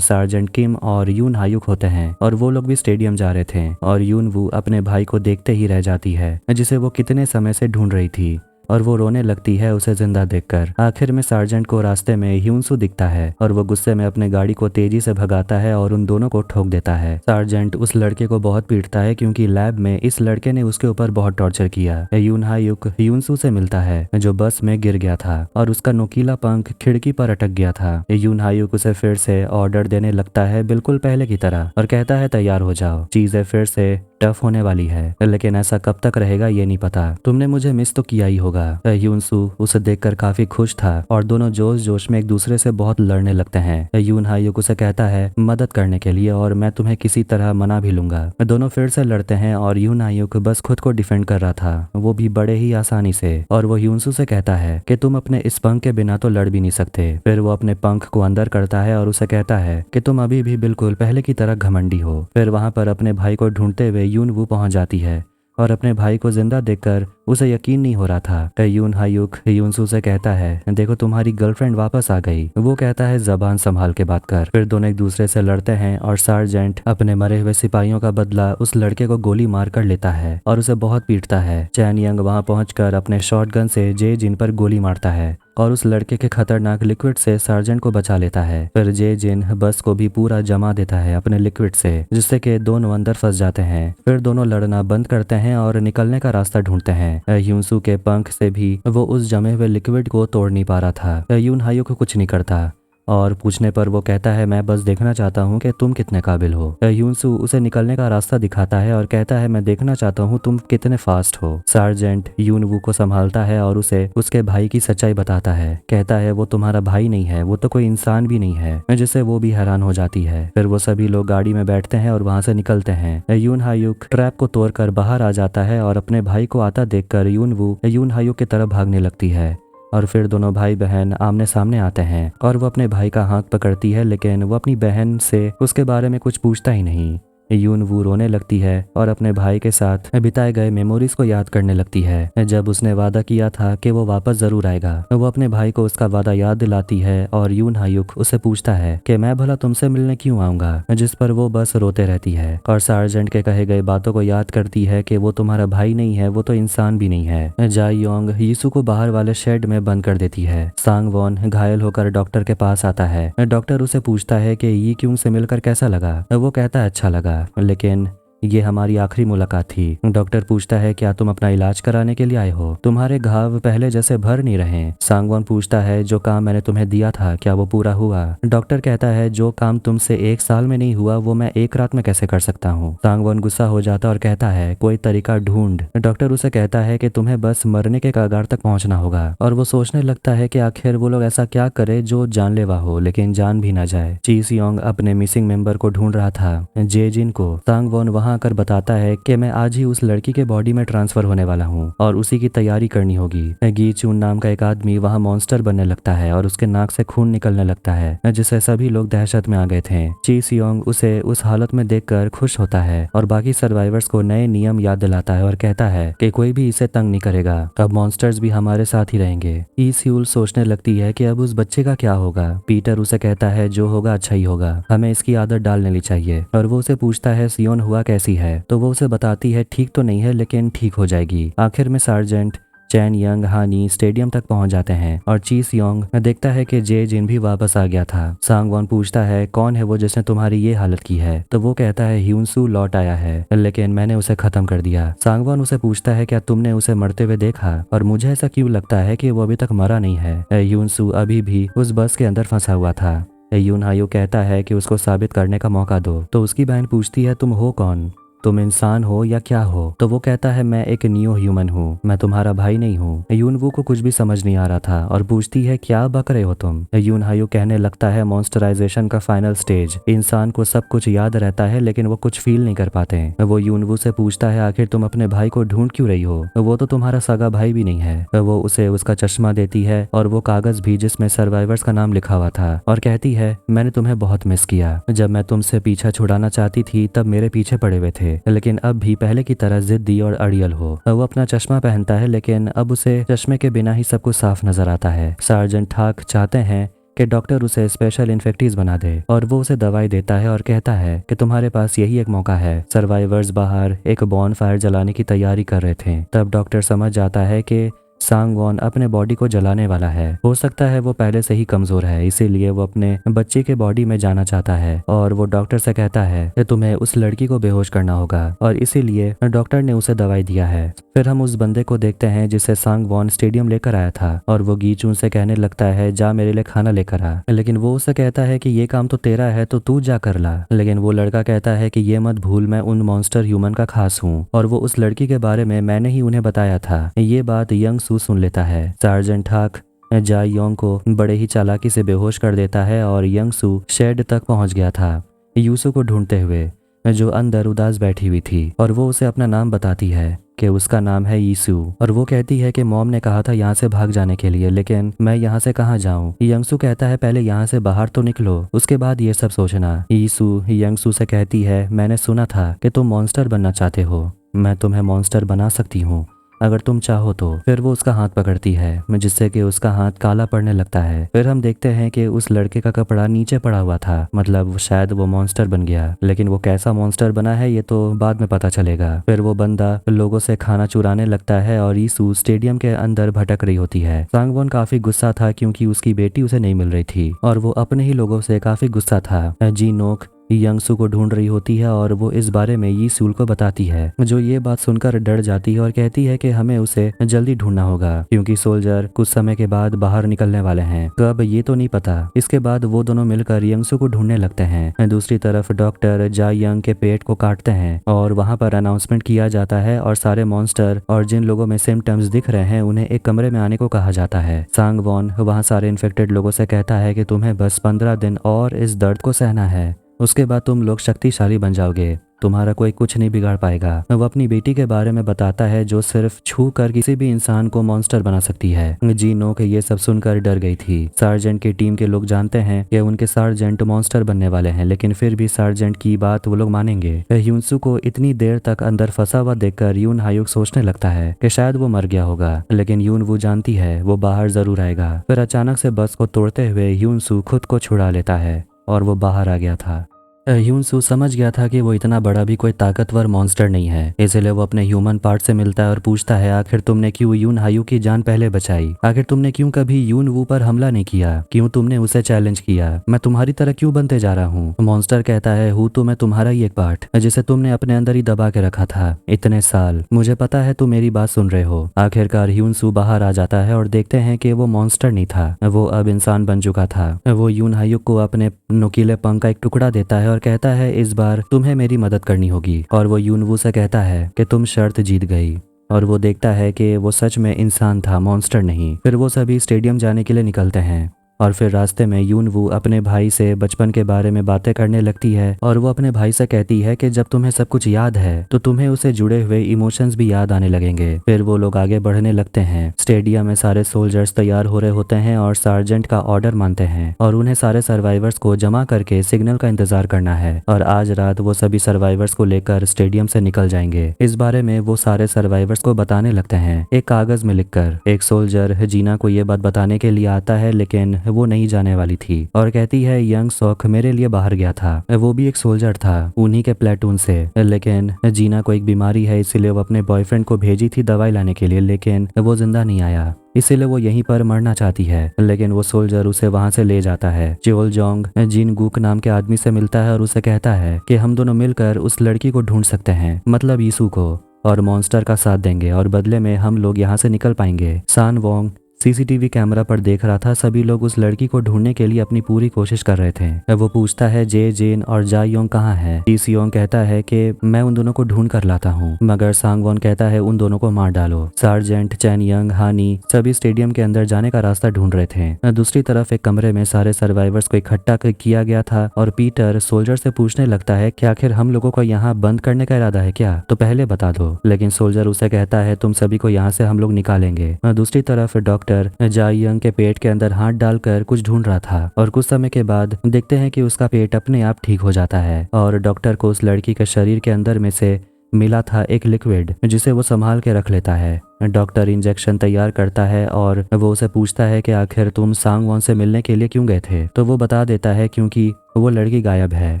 सार्जेंट किम और यून हायुक होते हैं और वो लोग भी स्टेडियम जा रहे थे, और यूनवू अपने भाई को देखते ही रह जाती है जिसे वो कितने समय से ढूंढ रही थी, और वो रोने लगती है उसे जिंदा देखकर। आखिर में सार्जेंट को रास्ते में ह्यूनसू दिखता है और वो गुस्से में अपने गाड़ी को तेजी से भगाता है और उन दोनों को ठोक देता है। सार्जेंट उस लड़के को बहुत पीटता है क्योंकि लैब में इस लड़के ने उसके ऊपर बहुत टॉर्चर किया। यून हायुक ह्यूनसू से मिलता है जो बस में गिर गया था और उसका नुकीला पंख खिड़की पर अटक गया था। यून हायुक उसे फिर से ऑर्डर देने लगता है बिल्कुल पहले की तरह और कहता है तैयार हो जाओ, चीजें फिर से टफ होने वाली है, लेकिन ऐसा कब तक रहेगा ये नहीं पता, तुमने मुझे मिस तो किया ही होगा। ह्यूनसू उसे देखकर काफी खुश था और दोनों जोश जोश में एक दूसरे से बहुत लड़ने लगते हैं। यून हायुक उसे कहता है मदद करने के लिए और मैं तुम्हें किसी तरह मना भी लूंगा। दोनों फिर से लड़ते हैं और यून हायुक बस खुद को डिफेंड कर रहा था, वो भी बड़े ही आसानी से, और वो ह्यूनसू से कहता है कि तुम अपने इस पंख के बिना तो लड़ भी नहीं सकते। फिर वो अपने पंख को अंदर करता है और उसे कहता है कि तुम अभी भी बिल्कुल पहले की तरह घमंडी हो। फिर वहां पर अपने भाई को ढूंढते हुए यूनवू पहुंच जाती है और अपने भाई को जिंदा देखकर उसे यकीन नहीं हो रहा था। यून हायुक ह्यूनसू से कहता है देखो तुम्हारी गर्लफ्रेंड वापस आ गई। वो कहता है जबान संभाल के बात कर। फिर दोनों एक दूसरे से लड़ते हैं और सार्जेंट अपने मरे हुए सिपाहियों का बदला उस लड़के को गोली मार कर लेता है और उसे बहुत पीटता है। चैन यंग वहां पहुंचकर अपने शॉटगन से जे जिन पर गोली मारता है और उस लड़के के खतरनाक लिक्विड से सार्जेंट को बचा लेता है। फिर जे जिन बस को भी पूरा जमा देता है अपने लिक्विड से, जिससे कि दोनों अंदर फंस जाते हैं। फिर दोनों लड़ना बंद करते हैं और निकलने का रास्ता ढूंढते हैं। ह्यूनसू के पंख से भी वो उस जमे हुए लिक्विड को तोड़ नहीं पा रहा था। यून हायुक को कुछ नहीं करता और पूछने पर वो कहता है मैं बस देखना चाहता हूँ कि तुम कितने काबिल हो। ह्यूनसू उसे निकलने का रास्ता दिखाता है और कहता है मैं देखना चाहता हूँ तुम कितने फास्ट हो। सार्जेंट यूनवू को संभालता है और उसे उसके भाई की सच्चाई बताता है, कहता है वो तुम्हारा भाई नहीं है, वो तो कोई इंसान भी नहीं है, जिससे वो भी हैरान हो जाती है। फिर वो सभी लोग गाड़ी में बैठते हैं और वहां से निकलते हैं। यून हायुक ट्रैप को तोड़कर बाहर आ जाता है और अपने भाई को आता देखकर यूनवू यून हायुक की तरफ भागने लगती है और फिर दोनों भाई बहन आमने सामने आते हैं और वो अपने भाई का हाथ पकड़ती है, लेकिन वो अपनी बहन से उसके बारे में कुछ पूछता ही नहीं। यूनवू रोने लगती है और अपने भाई के साथ बिताए गए मेमोरीज को याद करने लगती है। जब उसने वादा किया था कि वो वापस जरूर आएगा, वो अपने भाई को उसका वादा याद दिलाती है और यून हायुक उसे पूछता है कि मैं भला तुमसे मिलने क्यों आऊंगा, जिस पर वो बस रोते रहती है और सार्जेंट के कहे गए बातों को याद करती है कि वो तुम्हारा भाई नहीं है, वो तो इंसान भी नहीं है। जाई योंग यीशु को बाहर वाले शेड में बंद कर देती है। सांग वॉन घायल होकर डॉक्टर के पास आता है। डॉक्टर उसे पूछता है कि ये क्यों से मिलकर कैसा लगा। वो कहता है अच्छा लगा, लेकिन ये हमारी आखिरी मुलाकात थी। डॉक्टर पूछता है क्या तुम अपना इलाज कराने के लिए आए हो? तुम्हारे घाव पहले जैसे भर नहीं रहे। सांगवॉन पूछता है जो काम मैंने तुम्हें दिया था क्या वो पूरा हुआ? डॉक्टर कहता है जो काम तुमसे 1 साल में नहीं हुआ वो मैं 1 रात में कैसे कर सकता हूँ? सांगवॉन गुस्सा हो जाता और कहता है कोई तरीका ढूंढ। डॉक्टर उसे कहता है कि तुम्हें बस मरने के कगार तक पहुंचना होगा और वो सोचने लगता है कि आखिर वो लोग ऐसा क्या करे जो जानलेवा हो लेकिन जान भी ना जाए। ची सियोंग अपने मिसिंग मेंबर को ढूंढ रहा था जे जिन को। सांगवॉन वहां आकर बताता है कि मैं आज ही उस लड़की के बॉडी में ट्रांसफर होने वाला हूँ और उसी की तैयारी करनी होगी। गी चून नाम का एक आदमी वहां मॉन्स्टर बनने लगता है और उसके नाक से खून निकलने लगता है जिससे सभी लोग दहशत में आ गए थे। ची सियोंग उसे उस हालत में देखकर खुश होता है और बाकी सर्वाइवर्स को नए नियम याद दिलाता है और कहता है कि कोई भी इसे तंग नहीं करेगा, अब मॉन्स्टर्स भी हमारे साथ ही रहेंगे। ई सियूल सोचने लगती है कि अब उस बच्चे का क्या होगा। पीटर उसे कहता है जो होगा अच्छा ही होगा, हमें इसकी आदत डाल लेनी चाहिए। और वो उसे पूछता है सियोन हुआ कैसी है, तो वो उसे बताती है ठीक तो नहीं है लेकिन ठीक हो जाएगी। आखिर में सार्जेंट चैन यंग हानी स्टेडियम तक पहुंच जाते हैं और ची सियोंग देखता है कि जे जिन भी वापस आ गया था। सांगवॉन पूछता है कौन है वो जिसने तुम्हारी ये हालत की है, तो वो कहता है ह्यूनसू लौट आया है लेकिन मैंने उसे खत्म कर दिया। सांगवॉन उसे पूछता है क्या तुमने उसे मरते हुए देखा, और मुझे ऐसा क्यों लगता है कि वो अभी तक मरा नहीं है। ह्यूनसू अभी भी उस बस के अंदर फंसा हुआ था। यून हायो कहता है कि उसको साबित करने का मौका दो, तो उसकी बहन पूछती है तुम हो कौन, तुम इंसान हो या क्या हो? तो वो कहता है मैं एक न्यू ह्यूमन हूँ, मैं तुम्हारा भाई नहीं हूँ। यूनवू को कुछ भी समझ नहीं आ रहा था और पूछती है क्या बक रहे हो तुम? यून हायो कहने लगता है मॉन्स्टराइजेशन का फाइनल स्टेज, इंसान को सब कुछ याद रहता है लेकिन वो कुछ फील नहीं कर पाते। वो यूनवू से पूछता है आखिर तुम अपने भाई को ढूंढ क्यों रही हो, वो तो तुम्हारा सगा भाई भी नहीं है। वो उसे उसका चश्मा देती है और वो कागज भी जिसमें सर्वाइवर्स का नाम लिखा हुआ था और कहती है मैंने तुम्हें बहुत मिस किया, जब मैं तुमसे पीछा छुड़ाना चाहती थी तब मेरे पीछे पड़े हुए थे, लेकिन अब भी पहले की तरह जिद्दी और अड़ियल हो। वो अपना चश्मा पहनता है लेकिन अब उसे चश्मे के बिना ही सब कुछ साफ नजर आता है। सार्जेंट ठाक चाहते हैं कि डॉक्टर उसे स्पेशल इन्फेक्टीज बना दे और वो उसे दवाई देता है और कहता है कि तुम्हारे पास यही एक मौका है। सर्वाइवर्स बाहर एक बॉन फायर जलाने की तैयारी कर रहे थे, तब डॉक्टर समझ जाता है कि सांगवॉन अपने बॉडी को जलाने वाला है। हो सकता है वो पहले से ही कमजोर है, इसीलिए वो अपने बच्चे के बॉडी में जाना चाहता है और वो डॉक्टर से कहता है कि तुम्हें उस लड़की को बेहोश करना होगा और इसीलिए डॉक्टर ने उसे दवाई दिया है। फिर हम उस बंदे को देखते हैं जिसे सांगवॉन स्टेडियम लेकर आया था और वो गीचून से कहने लगता है जा मेरे लिए खाना लेकर आ, लेकिन वो उसे कहता है कि ये काम तो तेरा है तो तू जा कर ला। लेकिन वो लड़का कहता है कि ये मत भूल मैं उन मॉन्स्टर ह्यूमन का खास हूँ और वो उस लड़की के बारे में मैंने ही उन्हें बताया था। ये बात यंग सू सुन लेता है। सार्जेंट ठाक जा योंग को बड़े ही चालाकी से बेहोश कर देता है और यंग सू शेड तक पहुंच गया था यूसू को ढूंढते हुए, जो अंदर उदास बैठी हुई थी और वो उसे अपना नाम बताती है कि उसका नाम है यीशु और वो कहती है कि मॉम ने कहा था यहाँ से भाग जाने के लिए, लेकिन मैं यहाँ से कहाँ जाऊँ। यंगसू कहता है पहले यहाँ से बाहर तो निकलो, उसके बाद ये सब सोचना। यीशु यंगसू से कहती है मैंने सुना था कि तुम मॉन्स्टर बनना चाहते हो, मैं तुम्हें मॉन्स्टर बना सकती हूँ अगर तुम चाहो तो। फिर वो उसका हाथ पकड़ती है जिससे कि उसका हाथ काला पड़ने लगता है। फिर हम देखते हैं कि उस लड़के का कपड़ा नीचे पड़ा हुआ था, मतलब शायद वो मॉन्स्टर बन गया, लेकिन वो कैसा मॉन्स्टर बना है ये तो बाद में पता चलेगा। फिर वो बंदा लोगों से खाना चुराने लगता है और यीशु स्टेडियम के अंदर भटक रही होती है। सांगवॉन काफी गुस्सा था क्योंकि उसकी बेटी उसे नहीं मिल रही थी और वो अपने ही लोगों से काफी गुस्सा था। जी नोक यंगसू को ढूंढ रही होती है और वो इस बारे में यी सूल को बताती है, जो ये बात सुनकर डर जाती है और कहती है कि हमें उसे जल्दी ढूंढना होगा क्योंकि सोल्जर कुछ समय के बाद बाहर निकलने वाले हैं, कब ये तो नहीं पता। इसके बाद वो दोनों मिलकर यंगसू को ढूंढने लगते हैं। दूसरी तरफ डॉक्टर जा यंग के पेट को काटते हैं और वहाँ पर अनाउंसमेंट किया जाता है और सारे मॉन्स्टर और जिन लोगों में सिम्टम्स दिख रहे हैं उन्हें एक कमरे में आने को कहा जाता है। सांगवॉन वहाँ सारे इन्फेक्टेड लोगों से कहता है कि तुम्हें बस 15 दिन और इस दर्द को सहना है, उसके बाद तुम लोग शक्तिशाली बन जाओगे, तुम्हारा कोई कुछ नहीं बिगाड़ पाएगा। वो अपनी बेटी के बारे में बताता है जो सिर्फ छू कर किसी भी इंसान को मॉन्स्टर बना सकती है। जी नोक ये सब सुनकर डर गई थी। सार्जेंट की टीम के लोग जानते हैं कि उनके सार्जेंट मॉन्स्टर बनने वाले हैं, लेकिन फिर भी सार्जेंट की बात वो लोग मानेंगे। ह्यूनसू को इतनी देर तक अंदर फंसा हुआ देखकर यून हायुक सोचने लगता है कि शायद वो मर गया होगा, लेकिन यून वो जानती है वो बाहर जरूर आएगा। फिर अचानक से बस को तोड़ते हुए ह्यूनसू खुद को छुड़ा लेता है और वो बाहर आ गया था। ह्यून-सू समझ गया था कि वो इतना बड़ा भी कोई ताकतवर मॉन्स्टर नहीं है, इसलिए वो अपने ह्यूमन पार्ट से मिलता है और पूछता है आखिर तुमने क्यों यून हायू की जान पहले बचाई, आखिर तुमने क्यों कभी यून वू पर हमला नहीं किया, क्यों तुमने उसे चैलेंज किया, मैं तुम्हारी तरह क्यों बनते जा रहा हूँ। मॉन्स्टर कहता है हूँ तो मैं तुम्हारा ही एक पार्ट जिसे तुमने अपने अंदर ही दबा के रखा था इतने साल, मुझे पता है तुम मेरी बात सुन रहे हो। आखिरकार ह्यून-सू बाहर आ जाता है और देखते हैं कि वो मॉन्स्टर नहीं था, वो अब इंसान बन चुका था। वो यून हायू को अपने नुकीले पंख का एक टुकड़ा देता है और कहता है इस बार तुम्हें मेरी मदद करनी होगी, और वो यूनवू से कहता है कि तुम शर्त जीत गई। और वो देखता है कि वो सच में इंसान था, मॉन्स्टर नहीं। फिर वो सभी स्टेडियम जाने के लिए निकलते हैं और फिर रास्ते में यूनवू अपने भाई से बचपन के बारे में बातें करने लगती है और वो अपने भाई से कहती है कि जब तुम्हें सब कुछ याद है तो तुम्हें उसे जुड़े हुए इमोशंस भी याद आने लगेंगे। फिर वो लोग आगे बढ़ने लगते हैं। स्टेडियम में सारे सोल्जर्स तैयार हो रहे होते हैं और सार्जेंट का ऑर्डर मानते हैं और उन्हें सारे सर्वाइवर्स को जमा करके सिग्नल का इंतजार करना है और आज रात वो सभी सर्वाइवर्स को लेकर स्टेडियम से निकल जाएंगे। इस बारे में वो सारे सर्वाइवर्स को बताने लगते हैं एक कागज में लिखकर। एक सोल्जर जीना को ये बात बताने के लिए आता है लेकिन वो नहीं जाने वाली थी और कहती है यंग सॉक मेरे लिए बाहर गया था, वो भी एक सोल्जर था उन्हीं के प्लेटून से, लेकिन जीना को एक बीमारी है इसलिए वो अपने बॉयफ्रेंड को भेजी थी दवाई लाने के लिए, लेकिन वो जिंदा नहीं आया इसीलिए वो यहीं पर मरना चाहती है। लेकिन वो सोल्जर उसे वहां से ले जाता है। चिओल जोंग जिन गुक नाम के आदमी से मिलता है और उसे कहता है कि हम दोनों मिलकर उस लड़की को ढूंढ सकते हैं, मतलब यीशु को, और मॉन्स्टर का साथ देंगे और बदले में हम लोग यहाँ से निकल पाएंगे। सान वोंग सीसीटीवी कैमरा पर देख रहा था सभी लोग उस लड़की को ढूंढने के लिए अपनी पूरी कोशिश कर रहे थे। वो पूछता है जे जेन और जा योंग कहाँ है। टी सियोंग कहता है कि मैं उन दोनों को ढूंढ कर लाता हूँ, मगर सांगवॉन कहता है उन दोनों को मार डालो। सार्जेंट चैन यंग हानी सभी स्टेडियम के अंदर जाने का रास्ता ढूंढ रहे थे। दूसरी तरफ एक कमरे में सारे सर्वाइवर्स को इकट्ठा किया गया था और पीटर सोल्जर से पूछने लगता है कि आखिर हम लोगों को यहाँ बंद करने का इरादा है क्या, तो पहले बता दो। लेकिन सोल्जर उसे कहता है तुम सभी को यहाँ से हम लोग निकालेंगे। दूसरी तरफ डॉक्टर जायंग के पेट के अंदर हाथ डालकर कुछ ढूंढ रहा था और कुछ समय के बाद देखते हैं कि उसका पेट अपने आप ठीक हो जाता है और डॉक्टर को उस लड़की के शरीर के अंदर में से मिला था एक लिक्विड जिसे वो संभाल के रख लेता है। डॉक्टर इंजेक्शन तैयार करता है और वो उसे पूछता है कि आखिर तुम सांगवॉन से मिलने के लिए क्यों गए थे, तो वो बता देता है क्योंकि वो लड़की गायब है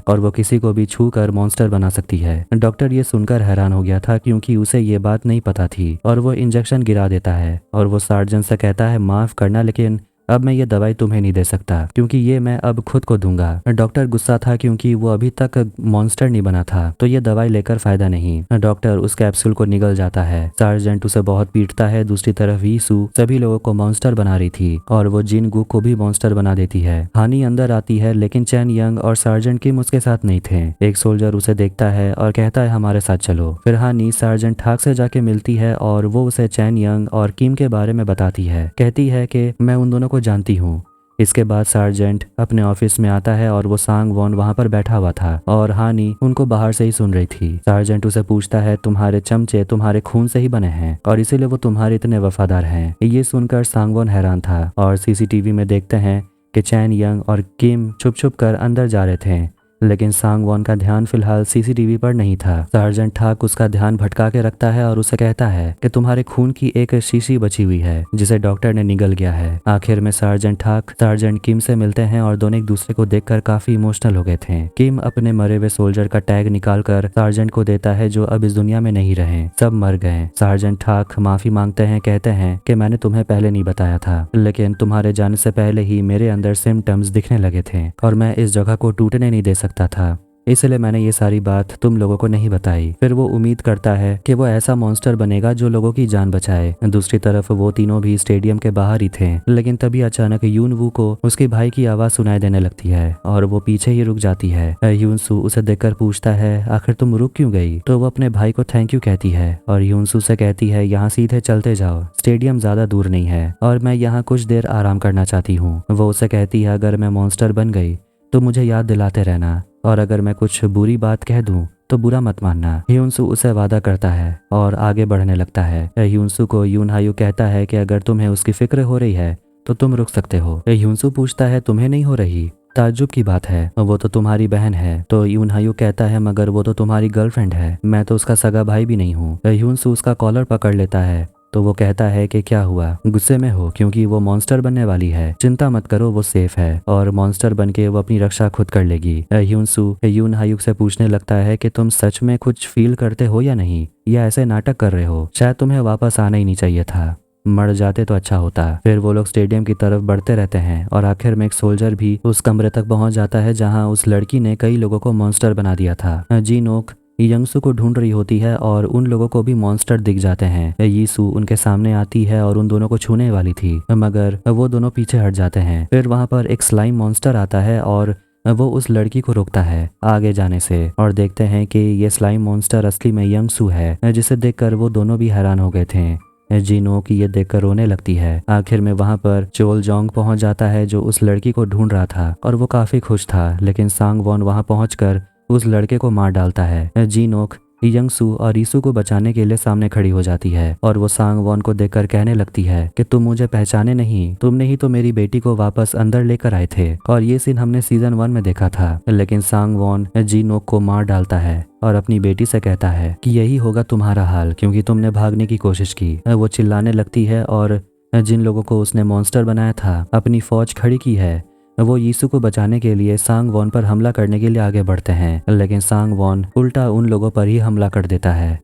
और वो किसी को भी छू कर मॉन्स्टर बना सकती है। डॉक्टर ये सुनकर हैरान हो गया था क्योंकि उसे ये बात नहीं पता थी और वो इंजेक्शन गिरा देता है और वो सार्जेंट से कहता है माफ करना लेकिन अब मैं ये दवाई तुम्हें नहीं दे सकता क्योंकि ये मैं अब खुद को दूंगा। डॉक्टर गुस्सा था क्योंकि वो अभी तक मॉन्स्टर नहीं बना था, तो ये दवाई लेकर फायदा नहीं। डॉक्टर उस कैप्सूल को निगल जाता है। सार्जेंट उसे बहुत पीटता है। दूसरी तरफ यीशु सभी लोगों को मॉन्स्टर बना रही थी और वो जिन गु को भी मॉन्स्टर बना देती है। हानी अंदर आती है लेकिन चैन यंग और सार्जेंट किम उसके साथ नहीं थे। एक सोल्जर उसे देखता है और कहता है हमारे साथ चलो। फिर हानी सार्जेंट ठाक से जाके मिलती है और वो उसे चैन यंग और किम के बारे में बताती है। कहती है कि मैं उन दोनों को जानती हूँ। इसके बाद सार्जेंट अपने ऑफिस में आता है और वो सांगवॉन वहां पर बैठा हुआ था और हानी उनको बाहर से ही सुन रही थी। सार्जेंट उसे पूछता है तुम्हारे चमचे तुम्हारे खून से ही बने हैं और इसीलिए वो तुम्हारे इतने वफादार हैं। ये सुनकर सांगवॉन हैरान था और सीसीटीवी में देखते हैं कि चैन यंग और किम छुप छुप कर अंदर जा रहे थे, लेकिन सांगवॉन का ध्यान फिलहाल सीसीटीवी पर नहीं था। सार्जेंट ठाक उसका ध्यान भटका के रखता है और उसे कहता है कि तुम्हारे खून की एक शीशी बची हुई है जिसे डॉक्टर ने निगल गया है। आखिर में सार्जेंट ठाक सार्जेंट किम से मिलते हैं और दोनों एक दूसरे को देखकर काफी इमोशनल हो गए थे। किम अपने मरे हुए सोल्जर का टैग निकालकर सार्जेंट को देता है जो अब इस दुनिया में नहीं रहे, सब मर गए। सार्जेंट ठाक माफी मांगते हैं, कहते हैं कि मैंने तुम्हें पहले नहीं बताया था, लेकिन तुम्हारे जाने से पहले ही मेरे अंदर सिम्टम्स दिखने लगे थे और मैं इस जगह को टूटने नहीं दे सकता था, इसलिए मैंने ये सारी बात तुम लोगों को नहीं बताई। फिर वो उम्मीद करता है कि वो ऐसा मॉन्स्टर बनेगा जो लोगों की जान बचाए। दूसरी तरफ वो तीनों भी स्टेडियम के बाहर ही थे, लेकिन तभी अचानक यूनवू को उसके भाई की आवाज सुनाई देने लगती है और वो पीछे ही रुक जाती है। यूनसू उसे देखकर पूछता है आखिर तुम रुक क्यों गई, तो वो अपने भाई को थैंक यू कहती है और यूनसू से कहती है यहाँ सीधे चलते जाओ, स्टेडियम ज्यादा दूर नहीं है और मैं यहाँ कुछ देर आराम करना चाहती हूँ। वो उसे कहती है अगर मैं मॉन्स्टर बन गई तो मुझे याद दिलाते रहना और अगर मैं कुछ बुरी बात कह दूं तो बुरा मत मानना। ह्यूनसू उसे वादा करता है और आगे बढ़ने लगता है। ह्यूनसू को यून हायू कहता है कि अगर तुम्हें उसकी फिक्र हो रही है तो तुम रुक सकते हो। ह्यूनसू पूछता है तुम्हें नहीं हो रही, ताज्जुब की बात है, वो तो तुम्हारी बहन है। तो यून हायू कहता है मगर वो तो तुम्हारी गर्लफ्रेंड है, मैं तो उसका सगा भाई भी नहीं हूँ। ह्यूनसू उसका कॉलर पकड़ लेता है तो वो कहता है कि क्या हुआ, गुस्से में हो क्योंकि वो मॉन्स्टर बनने वाली है, चिंता मत करो वो सेफ है और मॉन्स्टर बन के वो अपनी रक्षा खुद कर लेगी। ह्यूनसू यून हायुक से पूछने लगता है कि तुम सच में कुछ फील करते हो या नहीं, या ऐसे नाटक कर रहे हो, शायद तुम्हें वापस आना ही नहीं चाहिए था, मर जाते तो अच्छा होता। फिर वो लोग स्टेडियम की तरफ बढ़ते रहते हैं और आखिर में एक सोल्जर भी उस कमरे तक पहुंच जाता है जहां उस लड़की ने कई लोगों को मॉन्स्टर बना दिया था। जीनोक यंगसू को ढूंढ रही होती है और उन लोगों को भी मॉन्स्टर दिख जाते हैं। यीसू उनके सामने आती है और उन दोनों को छूने वाली थी, मगर वो दोनों पीछे हट जाते हैं। फिर वहां पर एक स्लाइम मॉन्स्टर आता है और वो उस लड़की को रोकता है आगे जाने से, और देखते हैं कि ये स्लाइम मॉन्स्टर असली में यंगसू है, जिसे देखकर वो दोनों भी हैरान हो गए थे। जीनो की ये देखकर रोने लगती है। आखिर में वहां पर चोल जोंग पहुंच जाता है जो उस लड़की को ढूंढ रहा था और वो काफी खुश था, लेकिन सांग वॉन वहां पहुंचकर उस लड़के को मार डालता है। जीनोक यंगसू और ईसू को बचाने के लिए सामने खड़ी हो जाती है और वो सांग वॉन को देखकर कहने लगती है कि तुम मुझे पहचाने नहीं, तुमने ही तो मेरी बेटी को वापस अंदर लेकर आए थे, और ये सीन हमने सीजन 1 में देखा था। लेकिन सांग वॉन जीनोक को मार डालता है और अपनी बेटी से कहता है कि यही होगा तुम्हारा हाल क्योंकि तुमने भागने की कोशिश की। वो चिल्लाने लगती है और जिन लोगों को उसने मॉन्स्टर बनाया था अपनी फौज खड़ी की है। वो यीशु को बचाने के लिए सांग वॉन पर हमला करने के लिए आगे बढ़ते हैं, लेकिन सांग वॉन उल्टा उन लोगों पर ही हमला कर देता है।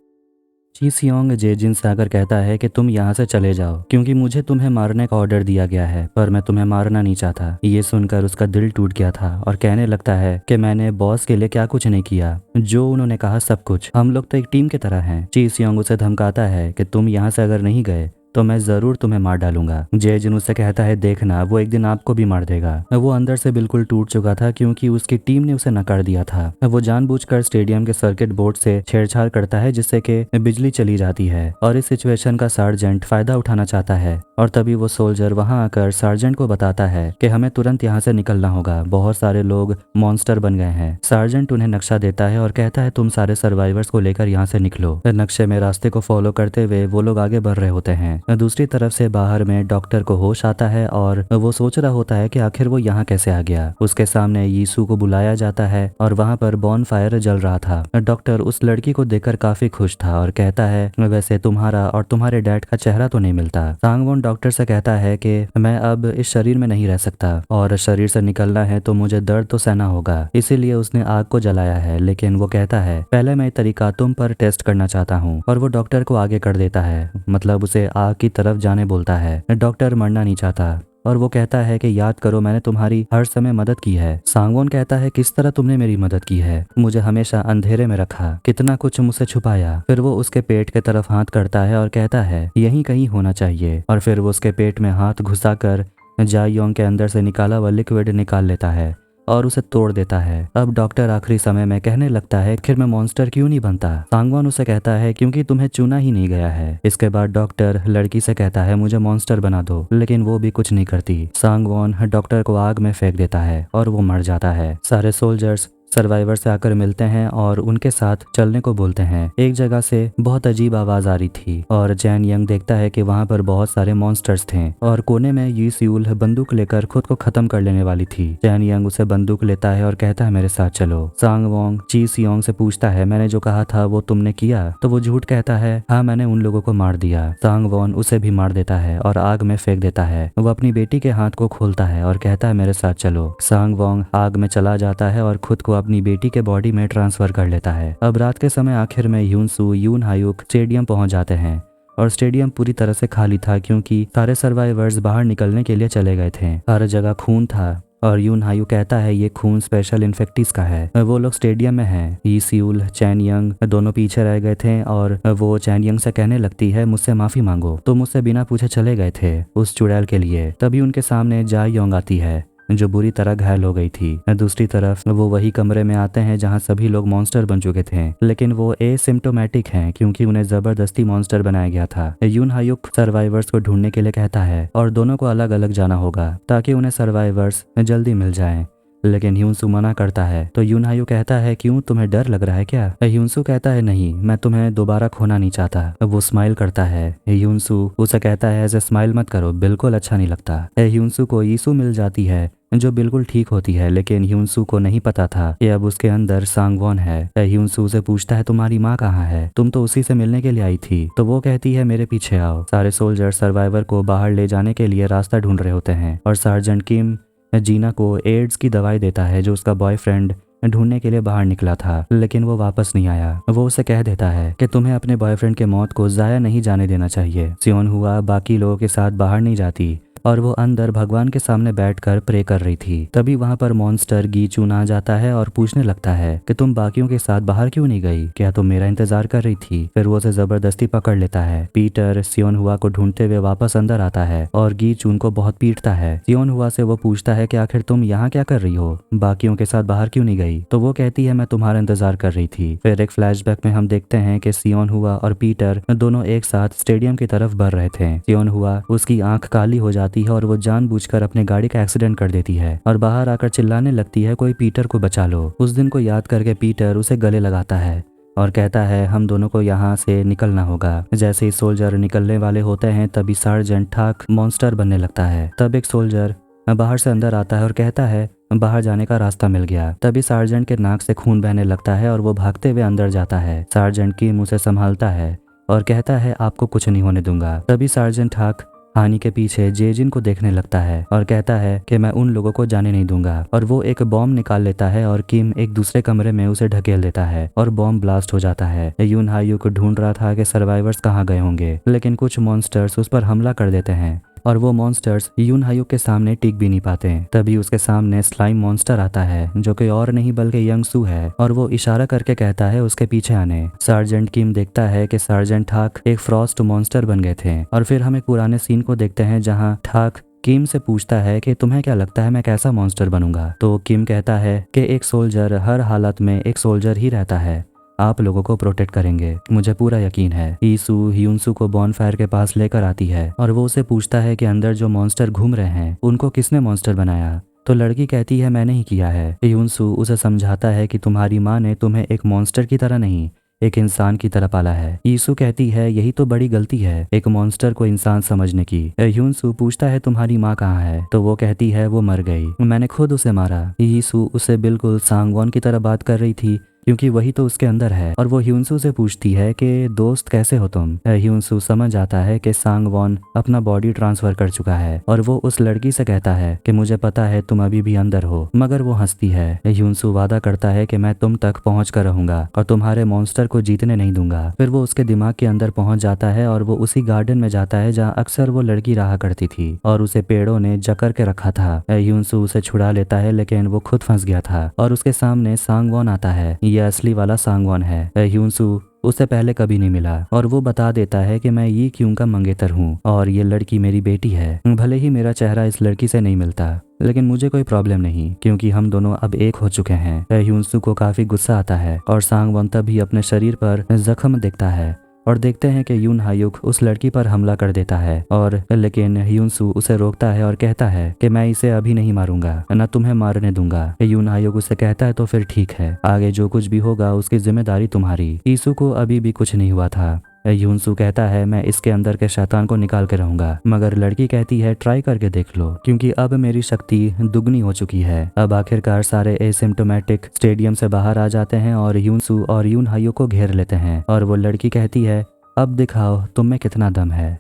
ची सियोंग जेजिन से आकर कहता है कि तुम यहाँ से चले जाओ क्योंकि मुझे तुम्हें मारने का ऑर्डर दिया गया है, पर मैं तुम्हें मारना नहीं चाहता। ये सुनकर उसका दिल टूट गया था और कहने लगता है कि मैंने बॉस के लिए क्या कुछ नहीं किया, जो उन्होंने कहा सब कुछ, हम लोग तो एक टीम की तरह हैं। ची सियोंग उसे धमकाता है कि तुम यहाँ से अगर नहीं गए तो मैं जरूर तुम्हें मार डालूंगा। जेजिन उससे कहता है देखना वो एक दिन आपको भी मार देगा। वो अंदर से बिल्कुल टूट चुका था क्योंकि उसकी टीम ने उसे नकार दिया था। वो जानबूझकर स्टेडियम के सर्किट बोर्ड से छेड़छाड़ करता है जिससे कि बिजली चली जाती है और इस सिचुएशन का सार्जेंट फायदा उठाना चाहता है। और तभी वो सोल्जर वहां आकर सार्जेंट को बताता है कि हमें तुरंत यहाँ से निकलना होगा, बहुत सारे लोग मॉन्स्टर बन गए हैं। सार्जेंट उन्हें नक्शा देता है और कहता है तुम सारे सर्वाइवर्स को लेकर यहाँ से निकलो। नक्शे में रास्ते को फॉलो करते हुए वो लोग आगे बढ़ रहे होते हैं। दूसरी तरफ से बाहर में डॉक्टर को होश आता है और वो सोच रहा होता है कि आखिर वो यहाँ कैसे आ गया। उसके सामने यीशु को बुलाया जाता है और वहाँ पर बॉन फायर जल रहा था। डॉक्टर उस लड़की को देखकर काफी खुश था और कहता है वैसे तुम्हारा और तुम्हारे डैड का चेहरा तो नहीं मिलता। सांगवॉन डॉक्टर से कहता है कि मैं अब इस शरीर में नहीं रह सकता और शरीर से निकलना है तो मुझे दर्द तो सहना होगा, इसीलिए उसने आग को जलाया है। लेकिन वो कहता है पहले मैं तरीका तुम पर टेस्ट करना चाहता हूँ, और वो डॉक्टर को आगे कर देता है, मतलब उसे आग की तरफ जाने बोलता है। डॉक्टर मरना नहीं चाहता और वो कहता है कि याद करो मैंने तुम्हारी हर समय मदद की है। सांगवॉन कहता है किस तरह तुमने मेरी मदद की है, मुझे हमेशा अंधेरे में रखा, कितना कुछ मुझसे छुपाया। फिर वो उसके पेट के तरफ हाथ करता है और कहता है यहीं कहीं होना चाहिए, और फिर वो उसके पेट में हाथ घुसाकर जायोंग के अंदर से निकाला हुआ लिक्विड निकाल लेता है और उसे तोड़ देता है। अब डॉक्टर आखिरी समय में कहने लगता है आखिर में मॉन्स्टर क्यों नहीं बनता। सांगवान उसे कहता है क्योंकि तुम्हें चुना ही नहीं गया है। इसके बाद डॉक्टर लड़की से कहता है मुझे मॉन्स्टर बना दो, लेकिन वो भी कुछ नहीं करती। सांगवान डॉक्टर को आग में फेंक देता है और वो मर जाता है। सारे सोल्जर्स सर्वाइवर से आकर मिलते हैं और उनके साथ चलने को बोलते हैं। एक जगह से बहुत अजीब आवाज आ रही थी और जैन यंग देखता है कि वहां पर बहुत सारे मॉन्स्टर्स थे और कोने में यी सियूल बंदूक लेकर खुद को खत्म कर लेने वाली थी। जैन यंग उसे बंदूक लेता है और कहता है मेरे साथ चलो। सांग वोंग ची सियोंग से पूछता है मैंने जो कहा था वो तुमने किया, तो वो झूठ कहता है हाँ मैंने उन लोगों को मार दिया। सांग वोन उसे भी मार देता है और आग में फेंक देता है। वो अपनी बेटी के हाथ को खोलता है और कहता है मेरे साथ चलो। सांग वोंग आग में चला जाता है और खुद को अपनी बेटी के बॉडी में ट्रांसफर कर लेता है। अब रात के समय आखिर में ह्यूनसू यून हायुक स्टेडियम पहुंच जाते हैं और स्टेडियम पूरी तरह से खाली था क्योंकि सारे सर्वाइवर्स बाहर निकलने के लिए चले गए थे। हर जगह खून था और यून हायु कहता है ये खून स्पेशल इन्फेक्टिस का है। वो लोग स्टेडियम में हैं। यी सियूल चैन यंग दोनों पीछे रह गए थे और वो चैन यंग से कहने लगती है मुझसे माफी मांगो, तो मुझसे बिना पूछे चले गए थे उस चुड़ैल के लिए। तभी उनके सामने जा योंग आती है जो बुरी तरह घायल हो गई थी। दूसरी तरफ वो वही कमरे में आते हैं जहां सभी लोग मॉन्स्टर बन चुके थे, लेकिन वो एसिम्प्टोमेटिक हैं क्योंकि उन्हें जबरदस्ती मॉन्स्टर बनाया गया था। यून हायुक सर्वाइवर्स को ढूंढने के लिए कहता है और दोनों को अलग अलग जाना होगा ताकि उन्हें सर्वाइवर्स जल्दी मिल जाएं। लेकिन ह्यूनसू मना करता है। तो यून हायो कहता है क्यों, तुम्हें डर लग रहा है क्या? ह्यूनसू कहता है नहीं, मैं तुम्हें दोबारा खोना नहीं चाहता। वो स्माइल करता है। ह्यूनसू उसे कहता है ऐसे स्माइल मत करो, बिल्कुल अच्छा नहीं लगता। ह्यूनसू को यीशु मिल जाती है जो बिल्कुल ठीक होती है, लेकिन ह्यूनसू को नहीं पता था कि अब उसके अंदर सांगवॉन है। ह्यूनसू से पूछता है तुम्हारी माँ कहाँ है, तुम तो उसी से मिलने के लिए आई थी। तो वो कहती है मेरे पीछे आओ। सारे सोल्जर सर्वाइवर को बाहर ले जाने के लिए रास्ता ढूंढ रहे होते हैं और सार्जेंट किम जीना को एड्स की दवाई देता है जो उसका बॉयफ्रेंड ढूंढने के लिए बाहर निकला था, लेकिन वो वापस नहीं आया। वो उसे कह देता है कि तुम्हें अपने बॉयफ्रेंड के मौत को जाया नहीं जाने देना चाहिए। सियोन हुआ बाकी लोगों के साथ बाहर नहीं जाती और वो अंदर भगवान के सामने बैठकर प्रे कर रही थी। तभी वहां पर मॉन्स्टर गीचून आ जाता है और पूछने लगता है कि तुम बाकियों के साथ बाहर क्यों नहीं गई, क्या तुम मेरा इंतजार कर रही थी? फिर वो उसे जबरदस्ती पकड़ लेता है। पीटर सियोन हुआ को ढूंढते हुए वापस अंदर आता है और गीचून को बहुत पीटता है। सियोन हुआ से वो पूछता है कि आखिर तुम यहाँ क्या कर रही हो, बाकियों के साथ बाहर क्यों नहीं गई? तो वो कहती है मैं तुम्हारा इंतजार कर रही थी। फिर एक फ्लैशबैक में हम देखते हैं कि सियोन हुआ और पीटर दोनों एक साथ स्टेडियम की तरफ बढ़ रहे थे। सियोन हुआ उसकी आंख काली हो जाती है और वो जानबूझकर अपने गाड़ी का एक्सीडेंट कर देती है और बाहर आकर चिल्लाने लगती है कोई पीटर को बचा लो। उस दिन को याद करके पीटर उसे गले लगाता है और कहता है हम दोनों को यहाँ से निकलना होगा। जैसे ही सोल्जर निकलने वाले होते हैं तभी सार्जेंट ठाक मॉन्स्टर बनने लगता है। तब एक सोल्जर बाहर से अंदर आता है और कहता है बाहर जाने का रास्ता मिल गया। तभी सार्जेंट के नाक से खून बहने लगता है और वो भागते हुए अंदर जाता है। सार्जेंट किम उसे संभालता है और कहता है आपको कुछ नहीं होने दूंगा। तभी सार्जेंट ठाक हानि के पीछे जेजिन को देखने लगता है और कहता है कि मैं उन लोगों को जाने नहीं दूंगा। और वो एक बॉम्ब निकाल लेता है और किम एक दूसरे कमरे में उसे ढकेल देता है और बॉम्ब ब्लास्ट हो जाता है। यून हायू को ढूंढ रहा था कि सर्वाइवर्स कहाँ गए होंगे, लेकिन कुछ मॉन्स्टर्स उस पर हमला कर देते हैं और वो मॉन्स्टर्स यून हायू के सामने टिक भी नहीं पाते। तभी उसके सामने स्लाइम मॉन्स्टर आता है जो कि और नहीं बल्कि यंग सू है और वो इशारा करके कहता है उसके पीछे आने। सार्जेंट किम देखता है कि सार्जेंट ठाक एक फ्रॉस्ट मॉन्स्टर बन गए थे और फिर हम एक पुराने सीन को देखते हैं जहाँ ठाक किम से पूछता है कि तुम्हें क्या लगता है मैं कैसा मॉन्स्टर बनूंगा? तो किम कहता है कि एक सोल्जर हर हालत में एक सोल्जर ही रहता है, आप लोगों को प्रोटेक्ट करेंगे, मुझे पूरा यकीन है। ईसू ह्यूनसू को बॉनफायर के पास लेकर आती है और वो उसे पूछता है कि अंदर जो मॉन्स्टर घूम रहे हैं उनको किसने मॉन्स्टर बनाया? तो लड़की कहती है मैंने ही किया है। ह्यूनसू उसे समझाता है कि तुम्हारी माँ ने तुम्हें एक मॉन्स्टर की तरह नहीं एक इंसान की तरह पाला है। यीशु कहती है यही तो बड़ी गलती है एक मॉन्स्टर को इंसान समझने की। ह्यूनसू पूछता है तुम्हारी माँ कहाँ है? तो वो कहती है वो मर गई, मैंने खुद उसे मारा। यीशु उसे बिल्कुल सांगवॉन की तरह बात कर रही थी क्योंकि वही तो उसके अंदर है और वो ह्यूनसू से पूछती है कि दोस्त कैसे हो तुम? ह्यूनसू समझ आता है कि सांगवॉन अपना बॉडी ट्रांसफर कर चुका है और वो उस लड़की से कहता है कि मुझे पता है तुम अभी भी अंदर हो, मगर वो हंसती है। ह्यूनसू वादा करता है कि मैं तुम तक पहुंच कर रहूंगा और तुम्हारे मॉन्स्टर को जीतने नहीं दूंगा। फिर वो उसके दिमाग के अंदर पहुंच जाता है और वो उसी गार्डन में जाता है जहाँ अक्सर वो लड़की रहा करती थी और उसे पेड़ों ने जकड़ के रखा था। ह्यूनसू उसे छुड़ा लेता है लेकिन वो खुद फंस गया था और उसके सामने सांगवॉन आता है। ये असली वाला सांगवॉन है। ह्यूनसू उससे पहले कभी नहीं मिला और वो बता देता है कि मैं ये क्यों का मंगेतर हूँ और ये लड़की मेरी बेटी है। भले ही मेरा चेहरा इस लड़की से नहीं मिलता लेकिन मुझे कोई प्रॉब्लम नहीं क्योंकि हम दोनों अब एक हो चुके हैं। ह्यूनसू को काफी गुस्सा आता है और सांगवॉन तभी अपने शरीर पर जख्म दिखता है और देखते हैं कि यून हायुक उस लड़की पर हमला कर देता है और लेकिन ह्यूनसू उसे रोकता है और कहता है कि मैं इसे अभी नहीं मारूंगा, न तुम्हें मारने दूंगा। यून हायुक उसे कहता है तो फिर ठीक है, आगे जो कुछ भी होगा उसकी जिम्मेदारी तुम्हारी। यीशु को अभी भी कुछ नहीं हुआ था। ह्यूनसू कहता है मैं इसके अंदर के शैतान को निकाल के रहूंगा, मगर लड़की कहती है ट्राई करके देख लो क्योंकि अब मेरी शक्ति दुगनी हो चुकी है। अब आखिरकार सारे एसिम्प्टोमेटिक स्टेडियम से बाहर आ जाते हैं और ह्यूनसू और यून हायो को घेर लेते हैं और वो लड़की कहती है अब दिखाओ तुम में कितना दम है।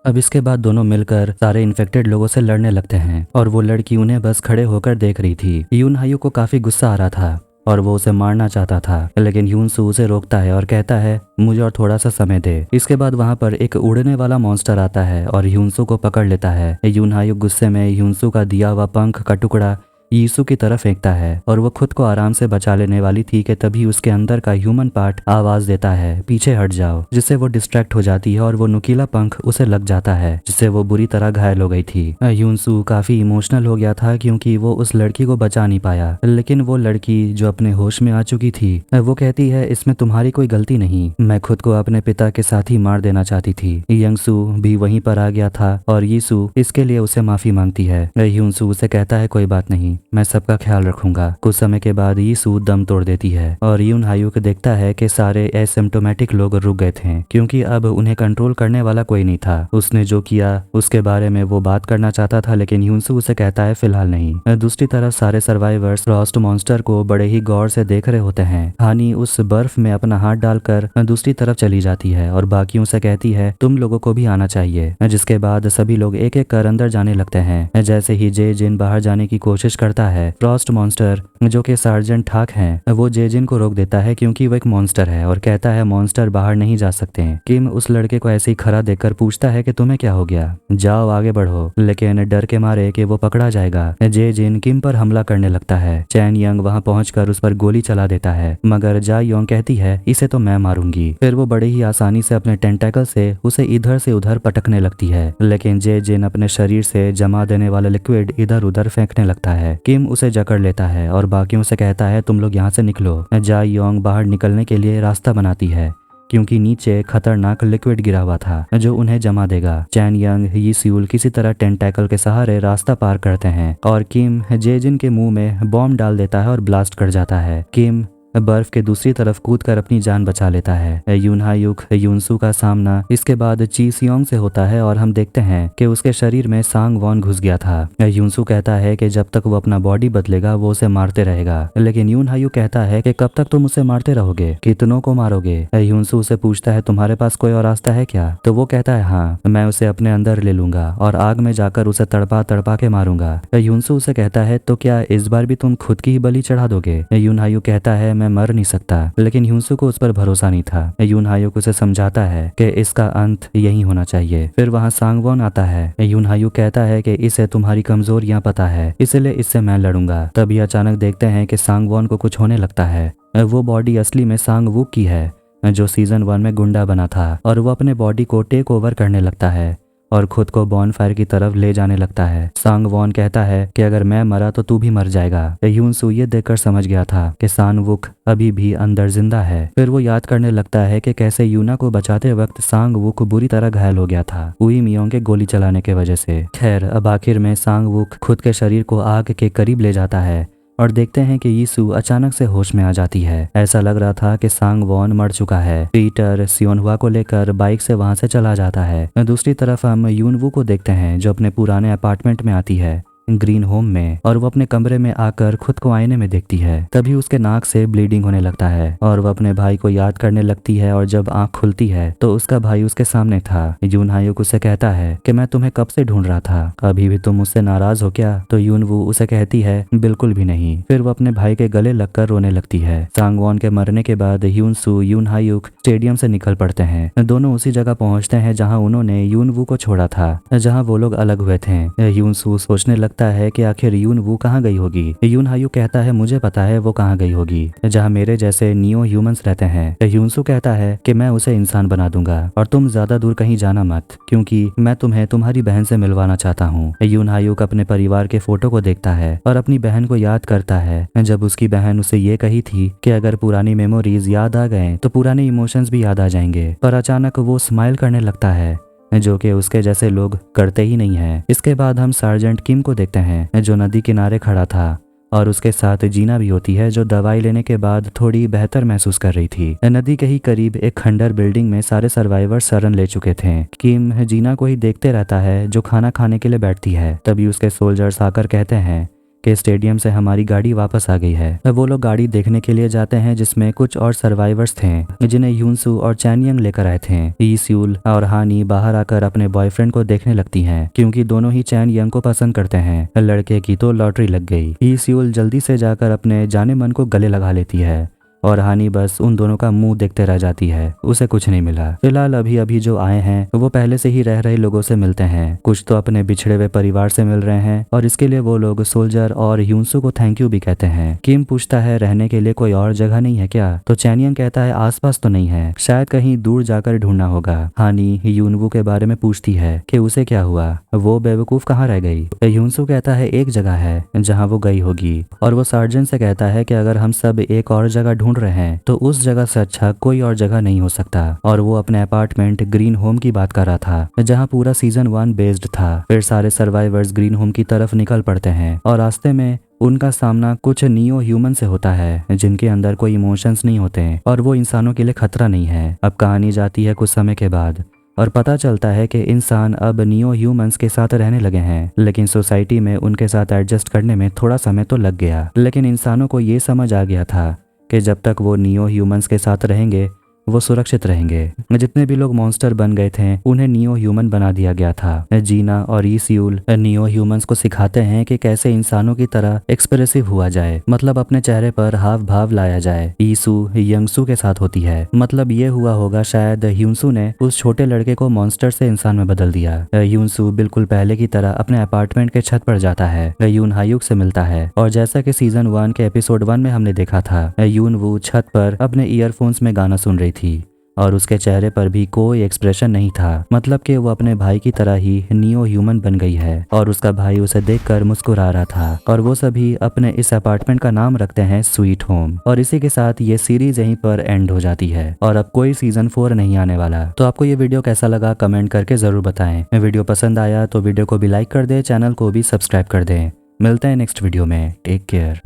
अब इसके बाद दोनों मिलकर सारे इन्फेक्टेड लोगों से लड़ने लगते हैं और वो लड़की उन्हें बस खड़े होकर देख रही थी। यून हायो को काफी गुस्सा आ रहा था और वो उसे मारना चाहता था लेकिन ह्यूनसू उसे रोकता है और कहता है मुझे और थोड़ा सा समय दे। इसके बाद वहाँ पर एक उड़ने वाला मॉन्स्टर आता है और ह्यूनसू को पकड़ लेता है। यून हायो गुस्से में ह्यूनसू का दिया हुआ पंख का टुकड़ा यीशु की तरफ फेंकता है और वो खुद को आराम से बचा लेने वाली थी कि तभी उसके अंदर का ह्यूमन पार्ट आवाज देता है पीछे हट जाओ, जिससे वो डिस्ट्रैक्ट हो जाती है और वो नुकीला पंख उसे लग जाता है जिससे वो बुरी तरह घायल हो गई थी। ह्यूनसू काफी इमोशनल हो गया था क्योंकि वो उस लड़की को बचा नहीं पाया, लेकिन वो लड़की जो अपने होश में आ चुकी थी वो कहती है इसमें तुम्हारी कोई गलती नहीं, मैं खुद को अपने पिता के साथ ही मार देना चाहती थी। यंगसू भी वहीं पर आ गया था और यीशु इसके लिए उसे माफी मांगती है। ह्यूनसू उसे कहता है कोई बात नहीं, मैं सबका ख्याल रखूंगा। कुछ समय के बाद यीशु दम तोड़ देती है और यून हायुक देखता है कि सारे एसिम्प्टोमेटिक लोग रुक गए थे क्योंकि अब उन्हें कंट्रोल करने वाला कोई नहीं था। उसने जो किया उसके बारे में वो बात करना चाहता था, लेकिन यूनसू उसे कहता है फिलहाल नहीं। दूसरी तरफ सारे सर्वाइवर्स फ्रॉस्ट मॉन्स्टर को बड़े ही गौर से देख रहे होते हैं। हानी उस बर्फ में अपना हाथ डालकर दूसरी तरफ चली जाती है और बाकियों से कहती है तुम लोगों को भी आना चाहिए, जिसके बाद सभी लोग एक एक कर अंदर जाने लगते हैं। जैसे ही जे जिन बाहर जाने की कोशिश करता है, फ्रॉस्ट मॉन्स्टर जो कि सार्जेंट ठाक हैं, वो जे जिन को रोक देता है क्योंकि वो एक मॉन्स्टर है और कहता है मॉन्स्टर बाहर नहीं जा सकते। किम उस लड़के को ऐसे ही खड़ा देखकर पूछता है कि तुम्हें क्या हो गया, जाओ आगे बढ़ो, लेकिन डर के मारे कि वो पकड़ा जाएगा जे जिन किम पर हमला करने लगता है। चैन यंग वहां पहुंचकर उस पर गोली चला देता है, मगर जा योंग कहती है इसे तो मैं मारूंगी। फिर वो बड़े ही आसानी से अपने टेंटेकल से उसे इधर से उधर पटकने लगती है, लेकिन जे जिन अपने शरीर से जमा देने वाला लिक्विड इधर उधर फेंकने लगता है। किम उसे जकड़ लेता है और बाकियों से कहता है तुम लोग यहाँ से निकलो। जा योंग बाहर निकलने के लिए रास्ता बनाती है क्योंकि नीचे खतरनाक लिक्विड गिरा हुआ था जो उन्हें जमा देगा। चैन यंग यीस्यूल किसी तरह टेंटैकल के सहारे रास्ता पार करते हैं और किम जेजिन के मुंह में बॉम्ब डाल देता है और ब्लास्ट कर जाता है। किम बर्फ के दूसरी तरफ कूदकर अपनी जान बचा लेता है। यून हायुक यूनसू का सामना इसके बाद ची सियोंग से होता है और हम देखते हैं कि उसके शरीर में सांग वॉन घुस गया था। यूनसू कहता है कि जब तक वो अपना बॉडी बदलेगा वो उसे मारते रहेगा, लेकिन यून हायुक कहता है कि कब तक तुम उसे मारते रहोगे, कितनों को मारोगे। यूनसू उसे पूछता है तुम्हारे पास कोई और रास्ता है क्या, तो वो कहता है हाँ, मैं उसे अपने अंदर ले लूंगा और आग में जाकर उसे तड़पा तड़पा के मारूंगा। यूनसू उसे कहता है तो क्या इस बार भी तुम खुद की ही बलि चढ़ा दोगे। यून हायुक कहता है मैं मर नहीं सकता, लेकिन यूनसू को उस पर भरोसा नहीं था। यून हायुक उसे समझाता है कि इसका अंत यही होना चाहिए। फिर वहाँ सांगवॉन आता है। यून हायुक कहता है कि इसे तुम्हारी कमजोरियां पता है, इसलिए इससे मैं लड़ूंगा। तभी अचानक देखते हैं कि सांगवॉन को कुछ होने लगता है। वो बॉडी असली में सांग वूक की है जो सीजन 1 में गुंडा बना था, और वो अपने बॉडी को टेक ओवर करने लगता है और खुद को बॉनफायर की तरफ ले जाने लगता है। सांग वॉन कहता है कि अगर मैं मरा तो तू भी मर जाएगा। यूनसू ये देखकर समझ गया था कि सान वुक अभी भी अंदर जिंदा है। फिर वो याद करने लगता है कि कैसे यूना को बचाते वक्त सांग वुक बुरी तरह घायल हो गया था उई मियोंग के गोली चलाने की वजह से। खैर अब आखिर में सांग वुक खुद के शरीर को आग के करीब ले जाता है और देखते हैं कि यीशु अचानक से होश में आ जाती है। ऐसा लग रहा था कि सांग वॉन मर चुका है। पीटर सियोनहुआ को लेकर बाइक से वहां से चला जाता है। दूसरी तरफ हम यूनवू को देखते हैं जो अपने पुराने अपार्टमेंट में आती है ग्रीन होम में, और वो अपने कमरे में आकर खुद को आईने में देखती है। तभी उसके नाक से ब्लीडिंग होने लगता है और वो अपने भाई को याद करने लगती है, और जब आंख खुलती है तो उसका भाई उसके सामने था। यून हायुक उसे कहता है कि मैं तुम्हें कब से ढूंढ रहा था, अभी भी तुम मुझसे नाराज हो क्या। तो यूनवू उसे कहती है बिल्कुल भी नहीं। फिर वो अपने भाई के गले लगकर रोने लगती है। सांगवॉन के मरने के बाद यूनसू यून हायुक स्टेडियम से निकल पड़ते हैं। दोनों उसी जगह पहुंचते हैं जहां उन्होंने यूनवू को छोड़ा था, जहां वो लोग अलग हुए थे। यूनसू सोचने लगता है कि आखिर यून वू कहाँ गई होगी। यून हायुक कहता है मुझे पता है वो कहाँ गई होगी, जहाँ मेरे जैसे नियो ह्यूमंस रहते हैं। यूनसू कहता है कि मैं उसे इंसान बना दूंगा और तुम ज्यादा दूर कहीं जाना मत, क्योंकि मैं तुम्हें तुम्हारी बहन से मिलवाना चाहता हूँ। यून हायुक अपने परिवार के फोटो को देखता है और अपनी बहन को याद करता है जब उसकी बहन उसे ये कही थी कि अगर पुरानी मेमोरीज याद आ गए तो पुराने इमोशंस भी याद आ जाएंगे। पर अचानक वो स्माइल करने लगता है जो कि उसके जैसे लोग करते ही नहीं है। इसके बाद हम सार्जेंट किम को देखते हैं जो नदी किनारे खड़ा था और उसके साथ जीना भी होती है जो दवाई लेने के बाद थोड़ी बेहतर महसूस कर रही थी। नदी के ही करीब एक खंडर बिल्डिंग में सारे सर्वाइवर शरण ले चुके थे। किम जीना को ही देखते रहता है जो खाना खाने के लिए बैठती है। तभी उसके सोल्जर्स आकर कहते हैं कि स्टेडियम से हमारी गाड़ी वापस आ गई है। वो लोग गाड़ी देखने के लिए जाते हैं जिसमें कुछ और सर्वाइवर्स थे जिन्हें यूनसू और चैनयंग लेकर आए थे। यीस्यूल और हानी बाहर आकर अपने बॉयफ्रेंड को देखने लगती हैं क्योंकि दोनों ही चैनयंग को पसंद करते हैं। लड़के की तो लॉटरी लग गई। यीस्यूल जल्दी से जाकर अपने जाने मन को गले लगा लेती है और हानी बस उन दोनों का मुंह देखते रह जाती है, उसे कुछ नहीं मिला। फिलहाल अभी अभी जो आए हैं वो पहले से ही रह रहे लोगों से मिलते हैं, कुछ तो अपने बिछड़े हुए परिवार से मिल रहे हैं और इसके लिए वो लोग सोल्जर और यूनसू को थैंक यू भी कहते हैं। किम पूछता है रहने के लिए कोई और जगह नहीं है क्या, तो चैनियंग कहता है आसपास तो नहीं है, शायद कहीं दूर जाकर ढूंढना होगा। हानी यूनवू के बारे में पूछती है कि उसे क्या हुआ, वो बेवकूफ कहाँ रह गई। यूनसू कहता है एक जगह है जहाँ वो गई होगी, और वो सार्जेंट से कहता है कि अगर हम सब एक और जगह ढूंढ रहे हैं तो उस जगह से अच्छा कोई और जगह नहीं हो सकता। और वो अपने अपार्टमेंट ग्रीन होम की बात कर रहा था जहां पूरा सीजन 1 बेस्ड था। फिर सारे सर्वाइवर्स ग्रीन होम की तरफ निकल पड़ते हैं और रास्ते में उनका सामना कुछ नियो ह्यूमन से होता है जिनके अंदर कोई इमोशंस नहीं होते और वो इंसानों के लिए खतरा नहीं है। अब कहानी जाती है कुछ समय के बाद और पता चलता है कि इंसान अब नियो ह्यूमंस के साथ रहने लगे हैं, लेकिन सोसाइटी में उनके साथ एडजस्ट करने में थोड़ा समय तो लग गया। लेकिन इंसानों को ये समझ आ गया था कि जब तक वो नियो ह्यूमंस के साथ रहेंगे वो सुरक्षित रहेंगे। जितने भी लोग मॉन्स्टर बन गए थे उन्हें नियो ह्यूमन बना दिया गया था। जीना और ईसियुल नियो ह्यूमंस को सिखाते हैं कि कैसे इंसानों की तरह एक्सप्रेसिव हुआ जाए, मतलब अपने चेहरे पर हाव भाव लाया जाए। ईसु यंगसू के साथ होती है, मतलब ये हुआ होगा शायद ह्यूनसू ने उस छोटे लड़के को मॉन्स्टर से इंसान में बदल दिया। ह्यूनसू बिल्कुल पहले की तरह अपने अपार्टमेंट के छत पर जाता है, यून हायुक से मिलता है और जैसा कि सीजन 1 के एपिसोड 1 में हमने देखा था, यून वू छत पर अपने ईयरफोन्स में गाना सुन रही थी और उसके चेहरे पर भी कोई एक्सप्रेशन नहीं था, मतलब कि वो अपने भाई की तरह ही नियो ह्यूमन बन गई है और उसका भाई उसे देखकर मुस्कुरा रहा था। और वो सभी अपने इस अपार्टमेंट का नाम रखते हैं स्वीट होम। और इसी के साथ ये सीरीज यहीं पर एंड हो जाती है और अब कोई सीजन 4 नहीं आने वाला। तो आपको ये वीडियो कैसा लगा कमेंट करके जरूर बताएं। वीडियो पसंद आया तो वीडियो को भी लाइक कर दे, चैनल को भी सब्सक्राइब कर दें। मिलते हैं नेक्स्ट वीडियो में। Take care.